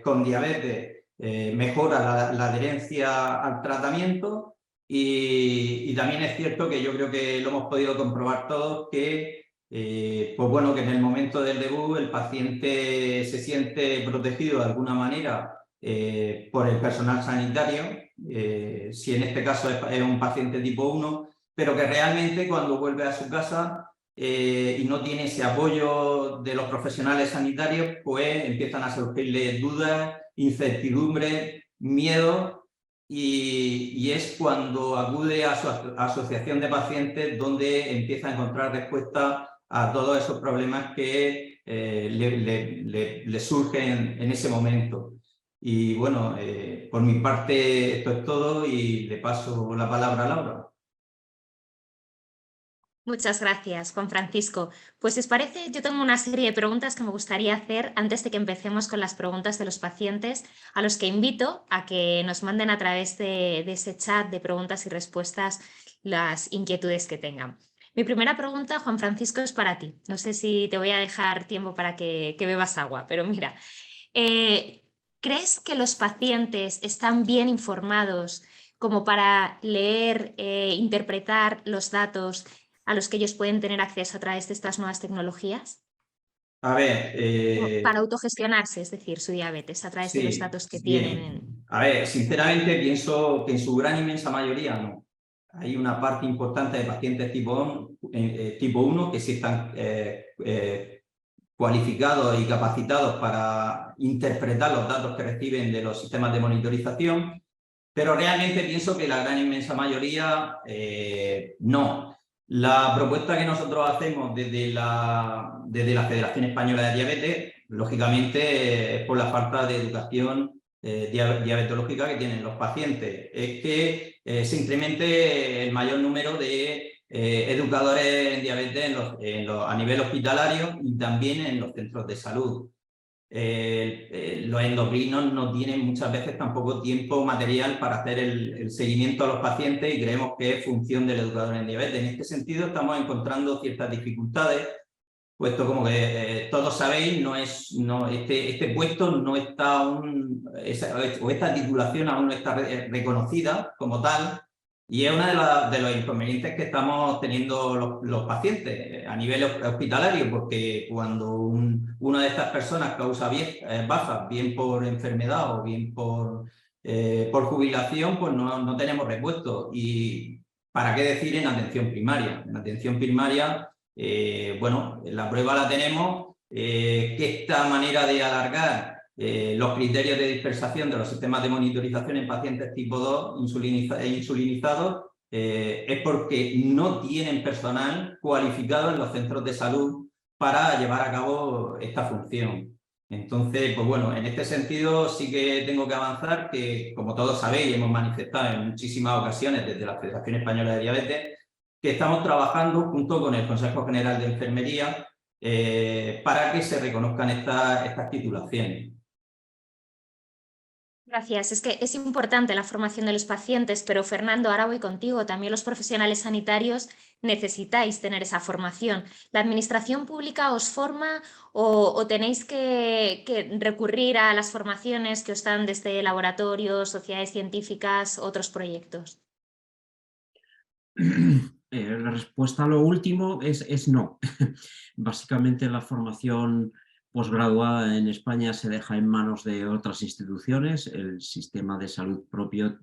con diabetes mejora la adherencia al tratamiento, y también es cierto que yo creo que lo hemos podido comprobar todos, que pues bueno, que en el momento del debut el paciente se siente protegido de alguna manera por el personal sanitario, si en este caso es un paciente tipo 1, pero que realmente cuando vuelve a su casa y no tiene ese apoyo de los profesionales sanitarios, pues empiezan a surgirle dudas, incertidumbre, miedo, y es cuando acude a su asociación de pacientes donde empieza a encontrar respuesta a todos esos problemas que le surgen en ese momento. Y bueno, por mi parte esto es todo, y le paso la palabra a Laura. Muchas gracias, Juan Francisco. Pues si os parece, yo tengo una serie de preguntas que me gustaría hacer antes de que empecemos con las preguntas de los pacientes, a los que invito a que nos manden a través de ese chat de preguntas y respuestas las inquietudes que tengan. Mi primera pregunta, Juan Francisco, es para ti. No sé si te voy a dejar tiempo para que bebas agua, pero mira, ¿crees que los pacientes están bien informados como para leer, interpretar los datos a los que ellos pueden tener acceso a través de estas nuevas tecnologías? A ver, Para autogestionarse, es decir, su diabetes a través de los sí, datos que tienen. bien. A ver, sinceramente pienso que en su gran inmensa mayoría no. Hay una parte importante de pacientes tipo 1 que sí están cualificados y capacitados para interpretar los datos que reciben de los sistemas de monitorización, pero realmente pienso que la gran inmensa mayoría no. La propuesta que nosotros hacemos desde la Federación Española de Diabetes, lógicamente es por la falta de educación diabetológica que tienen los pacientes, es que se incremente el mayor número de educadores en diabetes a nivel hospitalario y también en los centros de salud. Los endocrinos no tienen muchas veces tampoco tiempo material para hacer el seguimiento a los pacientes y creemos que es función del educador en diabetes. En este sentido estamos encontrando ciertas dificultades, puesto como que todos sabéis, este puesto no está aún, o esta titulación aún no está reconocida como tal, y es uno de los inconvenientes que estamos teniendo los pacientes a nivel hospitalario, porque cuando una de estas personas causa bajas, bien por enfermedad o bien por jubilación, pues no tenemos repuesto. Y ¿para qué decir en atención primaria? En atención primaria, bueno, la prueba la tenemos, que esta manera de alargar los criterios de dispersación de los sistemas de monitorización en pacientes tipo 2 insulinizados es porque no tienen personal cualificado en los centros de salud para llevar a cabo esta función. Entonces, pues bueno, en este sentido sí que tengo que avanzar, que como todos sabéis, hemos manifestado en muchísimas ocasiones desde la Federación Española de Diabetes, que estamos trabajando junto con el Consejo General de Enfermería para que se reconozcan estas titulaciones. Gracias. Es que es importante la formación de los pacientes, pero Fernando, ahora voy contigo. También los profesionales sanitarios necesitáis tener esa formación. ¿La administración pública os forma o tenéis que recurrir a las formaciones que os dan desde laboratorios, sociedades científicas, otros proyectos? La respuesta a lo último es no. Básicamente la formación posgraduada en España se deja en manos de otras instituciones. El sistema de salud propio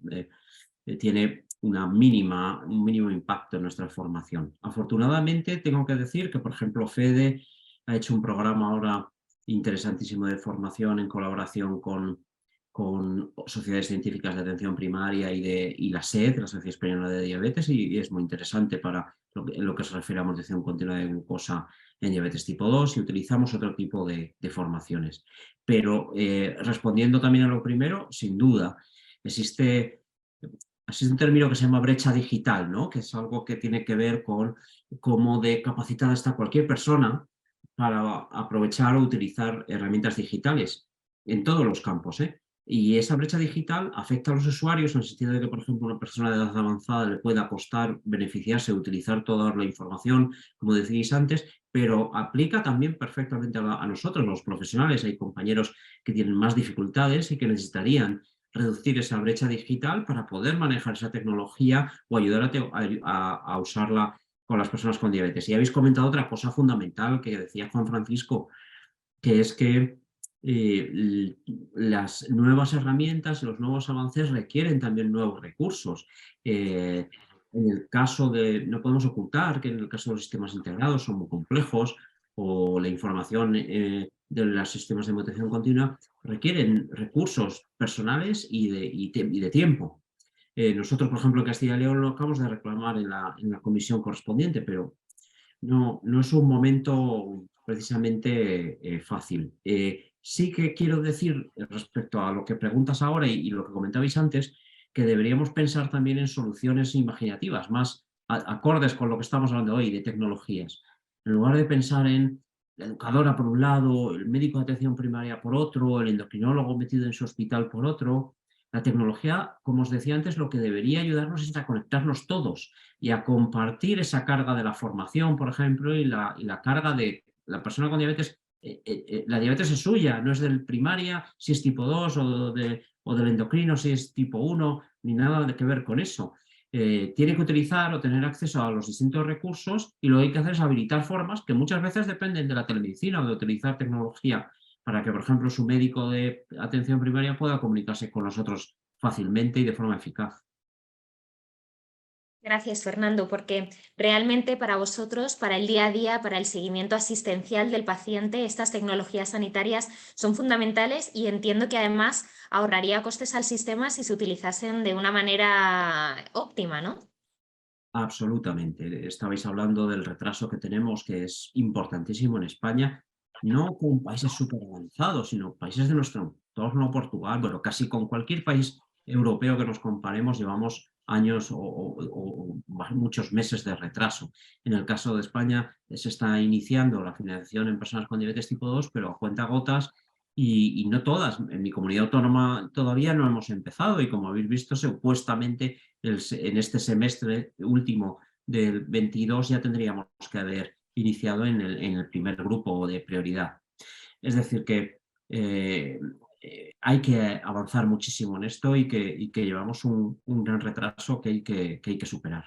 tiene un mínimo impacto en nuestra formación. Afortunadamente tengo que decir que, por ejemplo, FEDE ha hecho un programa ahora interesantísimo de formación en colaboración con sociedades científicas de atención primaria y la SED, la Sociedad Española de Diabetes, y es muy interesante para lo que se refiere a amortización continua de glucosa en diabetes tipo 2, y utilizamos otro tipo de formaciones. Pero respondiendo también a lo primero, sin duda, existe un término que se llama brecha digital, ¿no? Que es algo que tiene que ver con cómo de capacitada está cualquier persona para aprovechar o utilizar herramientas digitales en todos los campos, ¿eh? Y esa brecha digital afecta a los usuarios en el sentido de que, por ejemplo, una persona de edad avanzada le pueda costar beneficiarse de utilizar toda la información, como decíais antes, pero aplica también perfectamente a nosotros, los profesionales. Hay compañeros que tienen más dificultades y que necesitarían reducir esa brecha digital para poder manejar esa tecnología o ayudar a usarla con las personas con diabetes. Y habéis comentado otra cosa fundamental que decía Juan Francisco, que es que las nuevas herramientas, los nuevos avances requieren también nuevos recursos. En el caso no podemos ocultar que en el caso de los sistemas integrados son muy complejos, o la información de los sistemas de monitorización continua requieren recursos personales y de tiempo. Nosotros, por ejemplo, en Castilla y León lo acabamos de reclamar en la comisión correspondiente, pero no es un momento precisamente fácil. Sí que quiero decir, respecto a lo que preguntas ahora y lo que comentabais antes, que deberíamos pensar también en soluciones imaginativas, más acordes con lo que estamos hablando hoy, de tecnologías. En lugar de pensar en la educadora por un lado, el médico de atención primaria por otro, el endocrinólogo metido en su hospital por otro, la tecnología, como os decía antes, lo que debería ayudarnos es a conectarnos todos y a compartir esa carga de la formación, por ejemplo, y la carga de la persona con diabetes. La diabetes es suya, no es del primaria si es tipo 2 o del endocrino si es tipo 1. ni nada que ver con eso. Tiene que utilizar o tener acceso a los distintos recursos y lo que hay que hacer es habilitar formas que muchas veces dependen de la telemedicina o de utilizar tecnología para que, por ejemplo, su médico de atención primaria pueda comunicarse con nosotros fácilmente y de forma eficaz. Gracias, Fernando, porque realmente para vosotros, para el día a día, para el seguimiento asistencial del paciente, estas tecnologías sanitarias son fundamentales y entiendo que además ahorraría costes al sistema si se utilizasen de una manera óptima, ¿no? Absolutamente. Estabais hablando del retraso que tenemos, que es importantísimo en España, no con países súper avanzados, sino países de nuestro entorno, Portugal, bueno, casi con cualquier país europeo que nos comparemos, llevamos años o muchos meses de retraso. En el caso de España se está iniciando la financiación en personas con diabetes tipo 2, pero a cuentagotas y no todas. En mi comunidad autónoma todavía no hemos empezado y como habéis visto, supuestamente en este semestre último del 22 ya tendríamos que haber iniciado en el primer grupo de prioridad. Es decir, que hay que avanzar muchísimo en esto y que llevamos un gran retraso que hay que superar.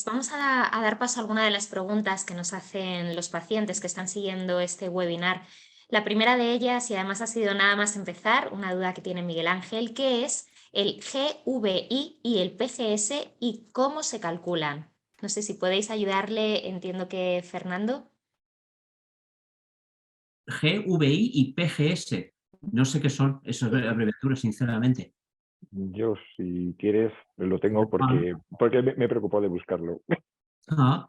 Vamos a dar paso a alguna de las preguntas que nos hacen los pacientes que están siguiendo este webinar. La primera de ellas, y además ha sido nada más empezar, una duda que tiene Miguel Ángel, ¿qué es el GVI y el PGS y cómo se calculan? No sé si podéis ayudarle, entiendo que Fernando. GVI y PGS. No sé qué son esas abreviaturas, sinceramente. Yo, si quieres, lo tengo porque me preocupó de buscarlo. Ah,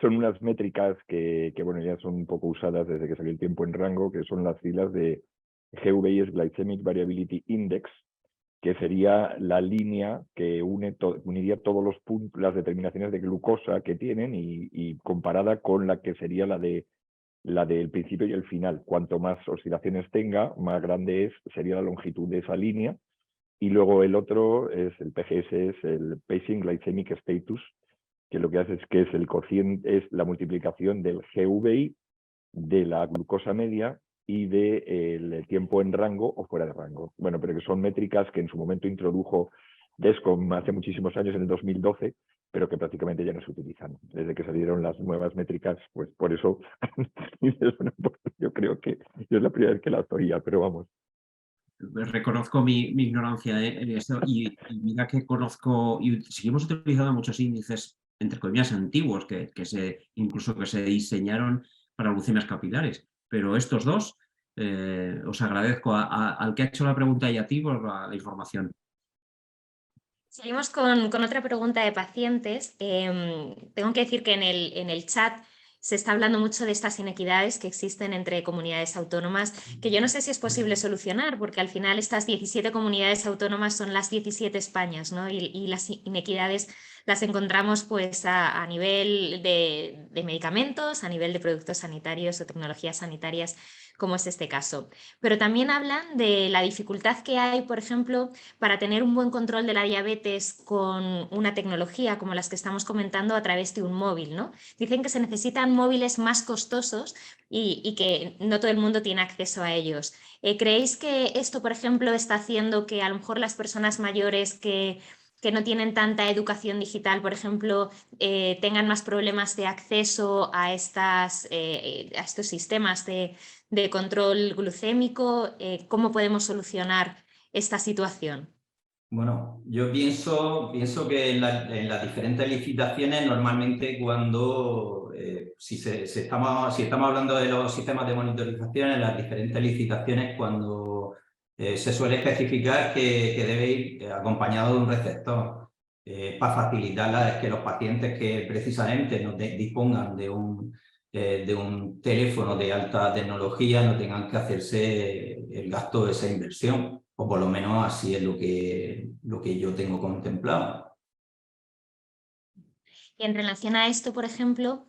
Son unas métricas que, bueno, ya son un poco usadas desde que salió el tiempo en rango, que son las siglas de GVI, es Glycemic Variability Index, que sería la línea que uniría todos los puntos, las determinaciones de glucosa que tienen y comparada con la que sería la del principio y el final. Cuanto más oscilaciones tenga, más grande sería la longitud de esa línea. Y luego el otro es el PGS, es el Patient Glycemic Status, que lo que hace es que es el cociente, es la multiplicación del GVI, de la glucosa media y del tiempo en rango o fuera de rango. Bueno, pero que son métricas que en su momento introdujo DESCOM hace muchísimos años, en el 2012, pero que prácticamente ya no se utilizan. Desde que salieron las nuevas métricas, pues por eso yo creo que yo es la primera vez que las oía, pero vamos. reconozco mi ignorancia en esto y mira que conozco y seguimos utilizando muchos índices, entre comillas, antiguos, incluso que se diseñaron para leucemias capilares. Pero estos dos, os agradezco al que ha hecho la pregunta y a ti por la información. Seguimos con otra pregunta de pacientes. Tengo que decir que en el chat se está hablando mucho de estas inequidades que existen entre comunidades autónomas, que yo no sé si es posible solucionar, porque al final estas 17 comunidades autónomas son las 17 Españas, ¿no? Y las inequidades las encontramos pues a nivel de medicamentos, a nivel de productos sanitarios o tecnologías sanitarias, como es este caso. Pero también hablan de la dificultad que hay, por ejemplo, para tener un buen control de la diabetes con una tecnología como las que estamos comentando a través de un móvil, ¿no? Dicen que se necesitan móviles más costosos y que no todo el mundo tiene acceso a ellos. ¿Creéis que esto, por ejemplo, está haciendo que a lo mejor las personas mayores que no tienen tanta educación digital, por ejemplo, tengan más problemas de acceso a estos sistemas de control glucémico? ¿Cómo podemos solucionar esta situación? Bueno, yo pienso que en las diferentes licitaciones, normalmente cuando, si estamos hablando de los sistemas de monitorización, en las diferentes licitaciones, cuando se suele especificar que debe ir acompañado de un receptor para facilitar que los pacientes que precisamente no dispongan de un teléfono de alta tecnología no tengan que hacerse el gasto de esa inversión. O por lo menos así es lo que yo tengo contemplado. Y en relación a esto, por ejemplo,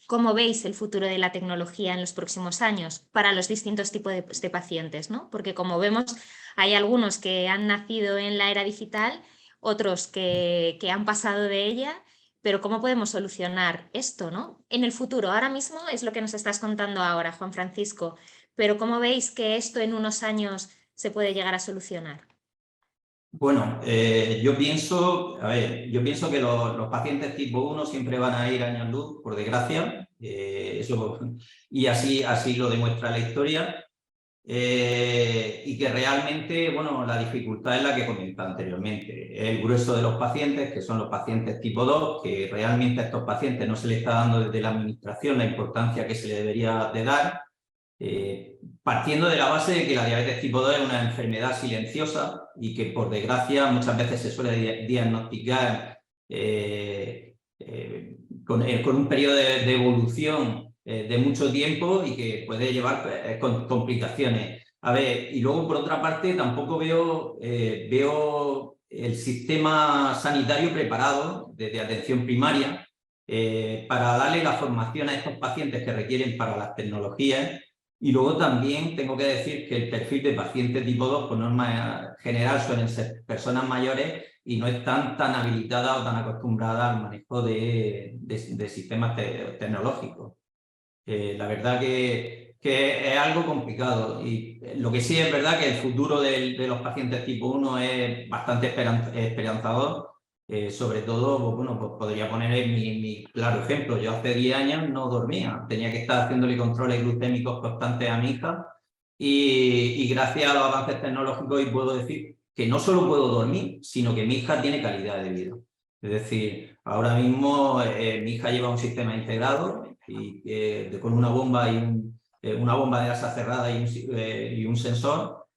¿cómo veis el futuro de la tecnología en los próximos años para los distintos tipos de pacientes, ¿no? Porque como vemos, hay algunos que han nacido en la era digital, otros que han pasado de ella, pero ¿cómo podemos solucionar esto, ¿no? En el futuro, ahora mismo es lo que nos estás contando ahora, Juan Francisco, pero ¿cómo veis que esto en unos años se puede llegar a solucionar? Bueno, yo pienso que los pacientes tipo 1 siempre van a ir a años luz, por desgracia, y así lo demuestra la historia. Y que realmente, bueno, la dificultad es la que comentaba anteriormente. El grueso de los pacientes, que son los pacientes tipo 2, que realmente a estos pacientes no se les está dando desde la administración la importancia que se le debería de dar, partiendo de la base de que la diabetes tipo 2 es una enfermedad silenciosa y que, por desgracia, muchas veces se suele diagnosticar con un periodo de evolución de mucho tiempo y que puede llevar complicaciones. A ver, y luego por otra parte tampoco veo el sistema sanitario preparado desde atención primaria para darle la formación a estos pacientes que requieren para las tecnologías. Y luego también tengo que decir que el perfil de paciente tipo 2, por norma general, suelen ser personas mayores y no están tan habilitadas o tan acostumbradas al manejo de sistemas tecnológicos. La verdad que es algo complicado, y lo que sí es verdad que el futuro de los pacientes tipo 1 es bastante esperanzador. Sobre todo, pues, bueno, pues podría poner mi claro ejemplo. Yo hace 10 años no dormía, tenía que estar haciéndole controles glucémicos constantes a mi hija, y gracias a los avances tecnológicos hoy puedo decir que no solo puedo dormir, sino que mi hija tiene calidad de vida. Es decir, ahora mismo mi hija lleva un sistema integrado y con una bomba una bomba de asa cerrada y un sensor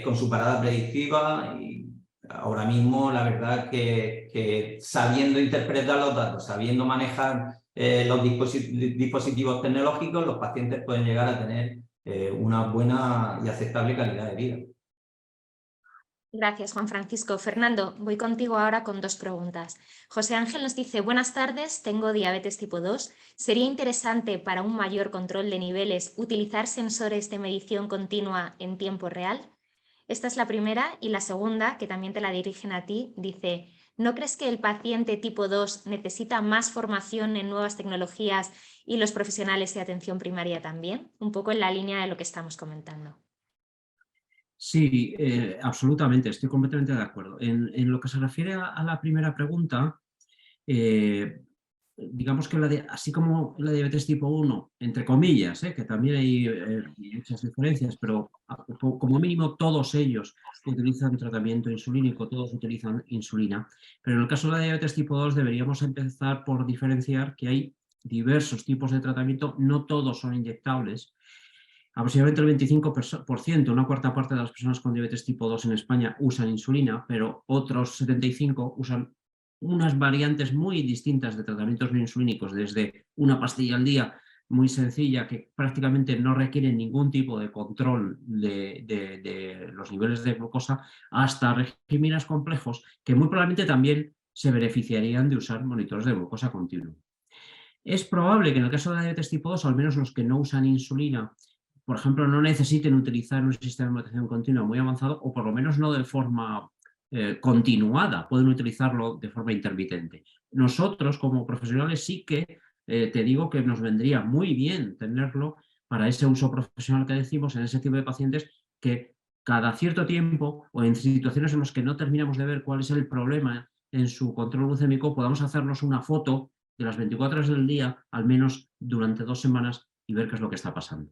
con su parada predictiva. Y ahora mismo, la verdad que sabiendo interpretar los datos, sabiendo manejar los dispositivos tecnológicos, los pacientes pueden llegar a tener una buena y aceptable calidad de vida. Gracias, Juan Francisco. Fernando, voy contigo ahora con 2 preguntas. José Ángel nos dice: buenas tardes, tengo diabetes tipo 2. ¿Sería interesante para un mayor control de niveles utilizar sensores de medición continua en tiempo real? Esta es la primera. Y la segunda, que también te la dirigen a ti, dice: ¿no crees que el paciente tipo 2 necesita más formación en nuevas tecnologías y los profesionales de atención primaria también? Un poco en la línea de lo que estamos comentando. Sí, absolutamente, estoy completamente de acuerdo. En lo que se refiere a la primera pregunta, digamos que así como la diabetes tipo 1, entre comillas, que también hay muchas diferencias, pero como mínimo todos ellos utilizan tratamiento insulínico, todos utilizan insulina. Pero en el caso de la diabetes tipo 2 deberíamos empezar por diferenciar que hay diversos tipos de tratamiento, no todos son inyectables. Aproximadamente el 25%, una cuarta parte de las personas con diabetes tipo 2 en España usan insulina, pero otros 75% usan unas variantes muy distintas de tratamientos no insulínicos, desde una pastilla al día muy sencilla que prácticamente no requiere ningún tipo de control de los niveles de glucosa, hasta regímenes complejos que muy probablemente también se beneficiarían de usar monitores de glucosa continuo. Es probable que en el caso de la diabetes tipo 2, al menos los que no usan insulina, por ejemplo, no necesiten utilizar un sistema de alimentación continua muy avanzado, o por lo menos no de forma continuada, pueden utilizarlo de forma intermitente. Nosotros, como profesionales, sí que te digo que nos vendría muy bien tenerlo para ese uso profesional que decimos en ese tipo de pacientes que cada cierto tiempo, o en situaciones en las que no terminamos de ver cuál es el problema en su control glucémico, podamos hacernos una foto de las 24 horas del día, al menos durante 2 semanas, y ver qué es lo que está pasando.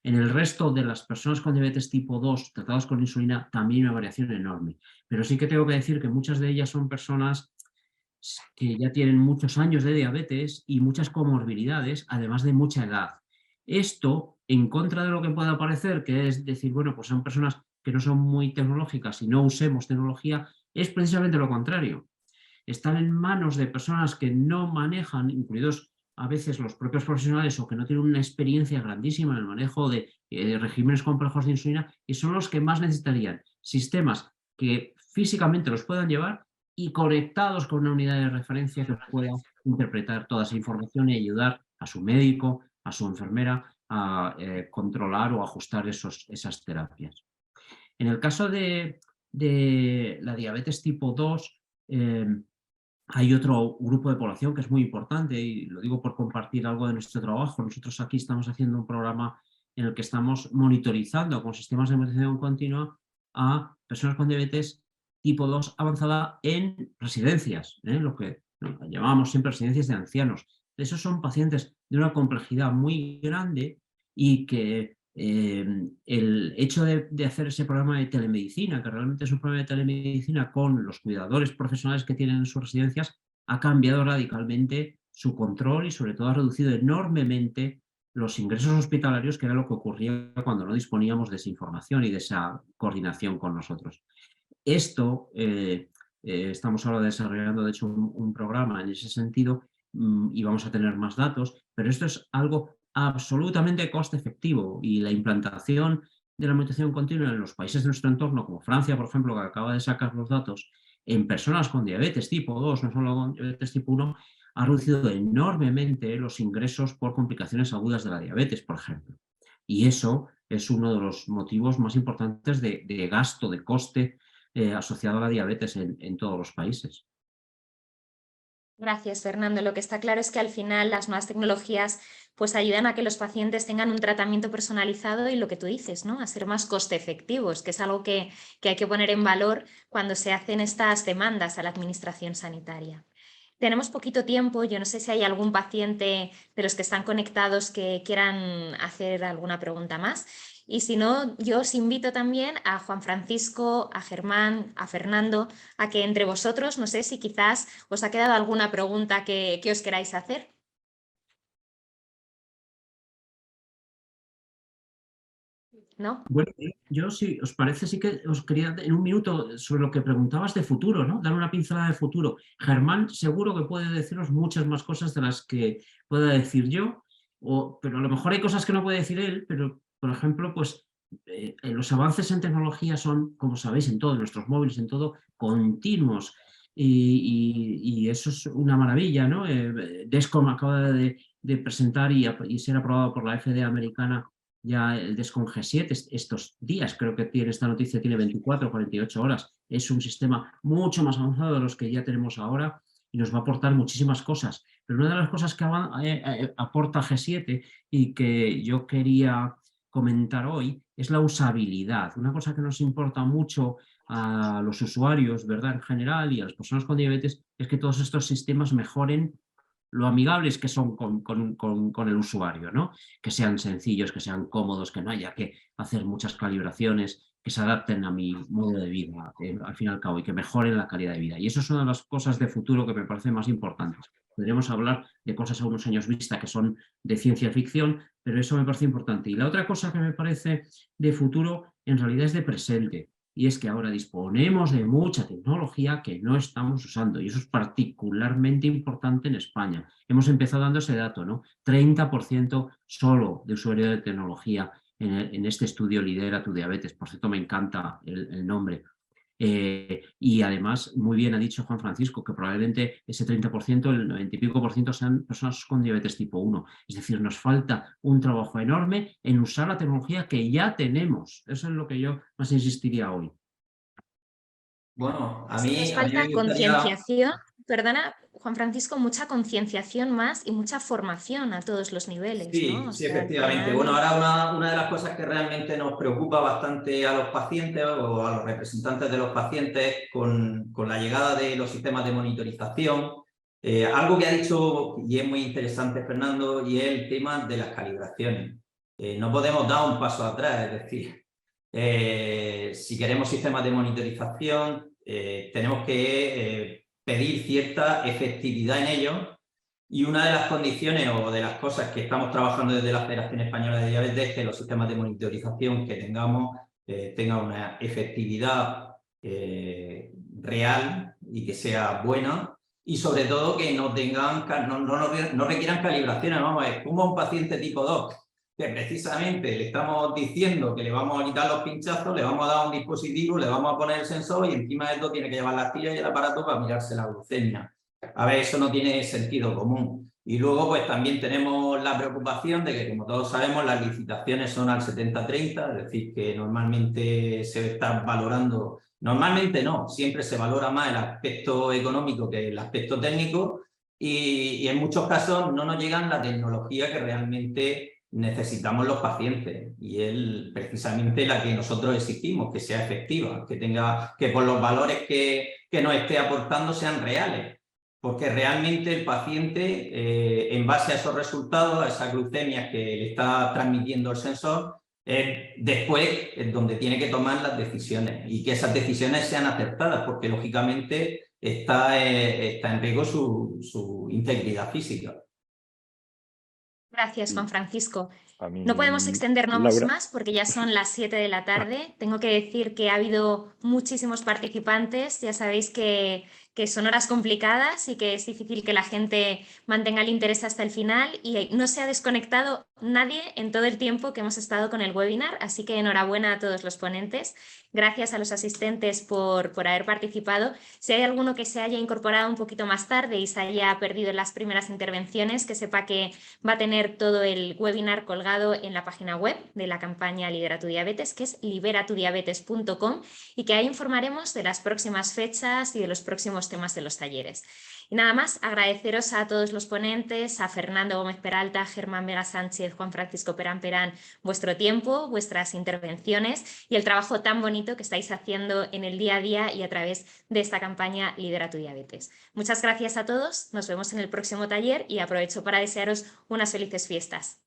En el resto de las personas con diabetes tipo 2 tratadas con insulina también hay una variación enorme. Pero sí que tengo que decir que muchas de ellas son personas que ya tienen muchos años de diabetes y muchas comorbilidades, además de mucha edad. Esto, en contra de lo que pueda parecer, que es decir, bueno, pues son personas que no son muy tecnológicas y no usemos tecnología, es precisamente lo contrario. Están en manos de personas que no manejan, incluidos a veces los propios profesionales, o que no tienen una experiencia grandísima en el manejo de regímenes complejos de insulina, y son los que más necesitarían sistemas que físicamente los puedan llevar y conectados con una unidad de referencia que pueda interpretar toda esa información y ayudar a su médico, a su enfermera, a controlar o ajustar esas terapias. En el caso de la diabetes tipo 2, hay otro grupo de población que es muy importante, y lo digo por compartir algo de nuestro trabajo. Nosotros aquí estamos haciendo un programa en el que estamos monitorizando con sistemas de alimentación continua a personas con diabetes tipo 2 avanzada en residencias, lo que llamábamos siempre residencias de ancianos. Esos son pacientes de una complejidad muy grande y que el hecho de hacer ese programa de telemedicina, que realmente es un programa de telemedicina con los cuidadores profesionales que tienen en sus residencias, ha cambiado radicalmente su control y sobre todo ha reducido enormemente los ingresos hospitalarios, que era lo que ocurría cuando no disponíamos de esa información y de esa coordinación con nosotros. Esto, estamos ahora desarrollando de hecho un programa en ese sentido y vamos a tener más datos, pero esto es algo absolutamente coste efectivo y la implantación de la monitorización continua en los países de nuestro entorno, como Francia, por ejemplo, que acaba de sacar los datos, en personas con diabetes tipo 2, no solo con diabetes tipo 1, ha reducido enormemente los ingresos por complicaciones agudas de la diabetes, por ejemplo. Y eso es uno de los motivos más importantes de gasto, de coste asociado a la diabetes en todos los países. Gracias, Fernando. Lo que está claro es que al final las nuevas tecnologías pues ayudan a que los pacientes tengan un tratamiento personalizado y lo que tú dices, ¿no? A ser más coste efectivos, que es algo que hay que poner en valor cuando se hacen estas demandas a la administración sanitaria. Tenemos poquito tiempo, yo no sé si hay algún paciente de los que están conectados que quieran hacer alguna pregunta más. Y si no, yo os invito también a Juan Francisco, a Germán, a Fernando, a que entre vosotros, no sé si quizás os ha quedado alguna pregunta que os queráis hacer. ¿No? Bueno, yo si os parece sí que os quería en un minuto sobre lo que preguntabas de futuro, ¿no? Dar una pincelada de futuro. Germán seguro que puede deciros muchas más cosas de las que pueda decir yo, pero a lo mejor hay cosas que no puede decir él, pero por ejemplo, pues los avances en tecnología son, como sabéis, en todos nuestros móviles, en todo, continuos. Y eso es una maravilla, ¿no? Dexcom acaba de presentar y ser aprobado por la FDA americana ya el Dexcom G7 estos días, creo que tiene esta noticia, tiene 24 o 48 horas. Es un sistema mucho más avanzado de los que ya tenemos ahora y nos va a aportar muchísimas cosas. Pero una de las cosas que aporta G7 y que yo quería comentar hoy es la usabilidad. Una cosa que nos importa mucho a los usuarios, ¿verdad?, en general, y a las personas con diabetes, es que todos estos sistemas mejoren lo amigables que son con el usuario, ¿no? Que sean sencillos, que sean cómodos, que no haya que hacer muchas calibraciones, que se adapten a mi modo de vida, al fin y al cabo, y que mejoren la calidad de vida. Y eso es una de las cosas de futuro que me parece más importantes. Podríamos hablar de cosas a unos años vista que son de ciencia ficción, pero eso me parece importante. Y la otra cosa que me parece de futuro, en realidad es de presente. Y es que ahora disponemos de mucha tecnología que no estamos usando, y eso es particularmente importante en España. Hemos empezado dando ese dato, ¿no? 30% solo de usuario de tecnología en este estudio Lidera tu Diabetes. Por cierto, me encanta el nombre. Y además, muy bien ha dicho Juan Francisco, que probablemente ese 30%, el 90 y pico por ciento sean personas con diabetes tipo 1. Es decir, nos falta un trabajo enorme en usar la tecnología que ya tenemos. Eso es lo que yo más insistiría hoy. Bueno, Es que nos falta concienciación, perdona, Juan Francisco, mucha concienciación más y mucha formación a todos los niveles, Sí, ¿no? O sí, sea, efectivamente. Bueno, ahora una de las cosas que realmente nos preocupa bastante a los pacientes o a los representantes de los pacientes con la llegada de los sistemas de monitorización, algo que ha dicho y es muy interesante Fernando, y es el tema de las calibraciones. No podemos dar un paso atrás, es decir, si queremos sistemas de monitorización, tenemos que pedir cierta efectividad en ellos. Y una de las condiciones o de las cosas que estamos trabajando desde la Federación Española de Diabetes es que los sistemas de monitorización que tengamos tengan una efectividad real y que sea buena, y sobre todo que no tengan, no requieran calibraciones. Vamos a ver, como un paciente tipo 2, que precisamente le estamos diciendo que le vamos a quitar los pinchazos, le vamos a dar un dispositivo, le vamos a poner el sensor y encima de esto tiene que llevar las tiras y el aparato para mirarse la glucemia. A ver, eso no tiene sentido común. Y luego, pues también tenemos la preocupación de que, como todos sabemos, las licitaciones son al 70-30, es decir, que normalmente se está valorando, normalmente no, siempre se valora más el aspecto económico que el aspecto técnico, y en muchos casos no nos llegan la tecnología que realmente necesitamos los pacientes y es precisamente la que nosotros exigimos, que sea efectiva, que por los valores que nos esté aportando sean reales, porque realmente el paciente, en base a esos resultados, a esas glucemias que le está transmitiendo el sensor, después es donde tiene que tomar las decisiones y que esas decisiones sean acertadas, porque lógicamente está en riesgo su integridad física. Gracias, Juan Francisco. A mí, No podemos extendernos Laura. más porque ya son las 7 de la tarde. Tengo que decir que ha habido muchísimos participantes. Ya sabéis que son horas complicadas y que es difícil que la gente mantenga el interés hasta el final, y no se ha desconectado nadie en todo el tiempo que hemos estado con el webinar. Así que enhorabuena a todos los ponentes. Gracias a los asistentes por haber participado. Si hay alguno que se haya incorporado un poquito más tarde y se haya perdido en las primeras intervenciones, que sepa que va a tener todo el webinar colgado en la página web de la campaña Lidera tu Diabetes, que es liberatudiabetes.com, y que ahí informaremos de las próximas fechas y de los próximos temas de los talleres. Y nada más, agradeceros a todos los ponentes, a Fernando Gómez Peralta, Germán Vega Sánchez, Juan Francisco Perán Perán, vuestro tiempo, vuestras intervenciones y el trabajo tan bonito que estáis haciendo en el día a día y a través de esta campaña Lidera tu Diabetes. Muchas gracias a todos, nos vemos en el próximo taller y aprovecho para desearos unas felices fiestas.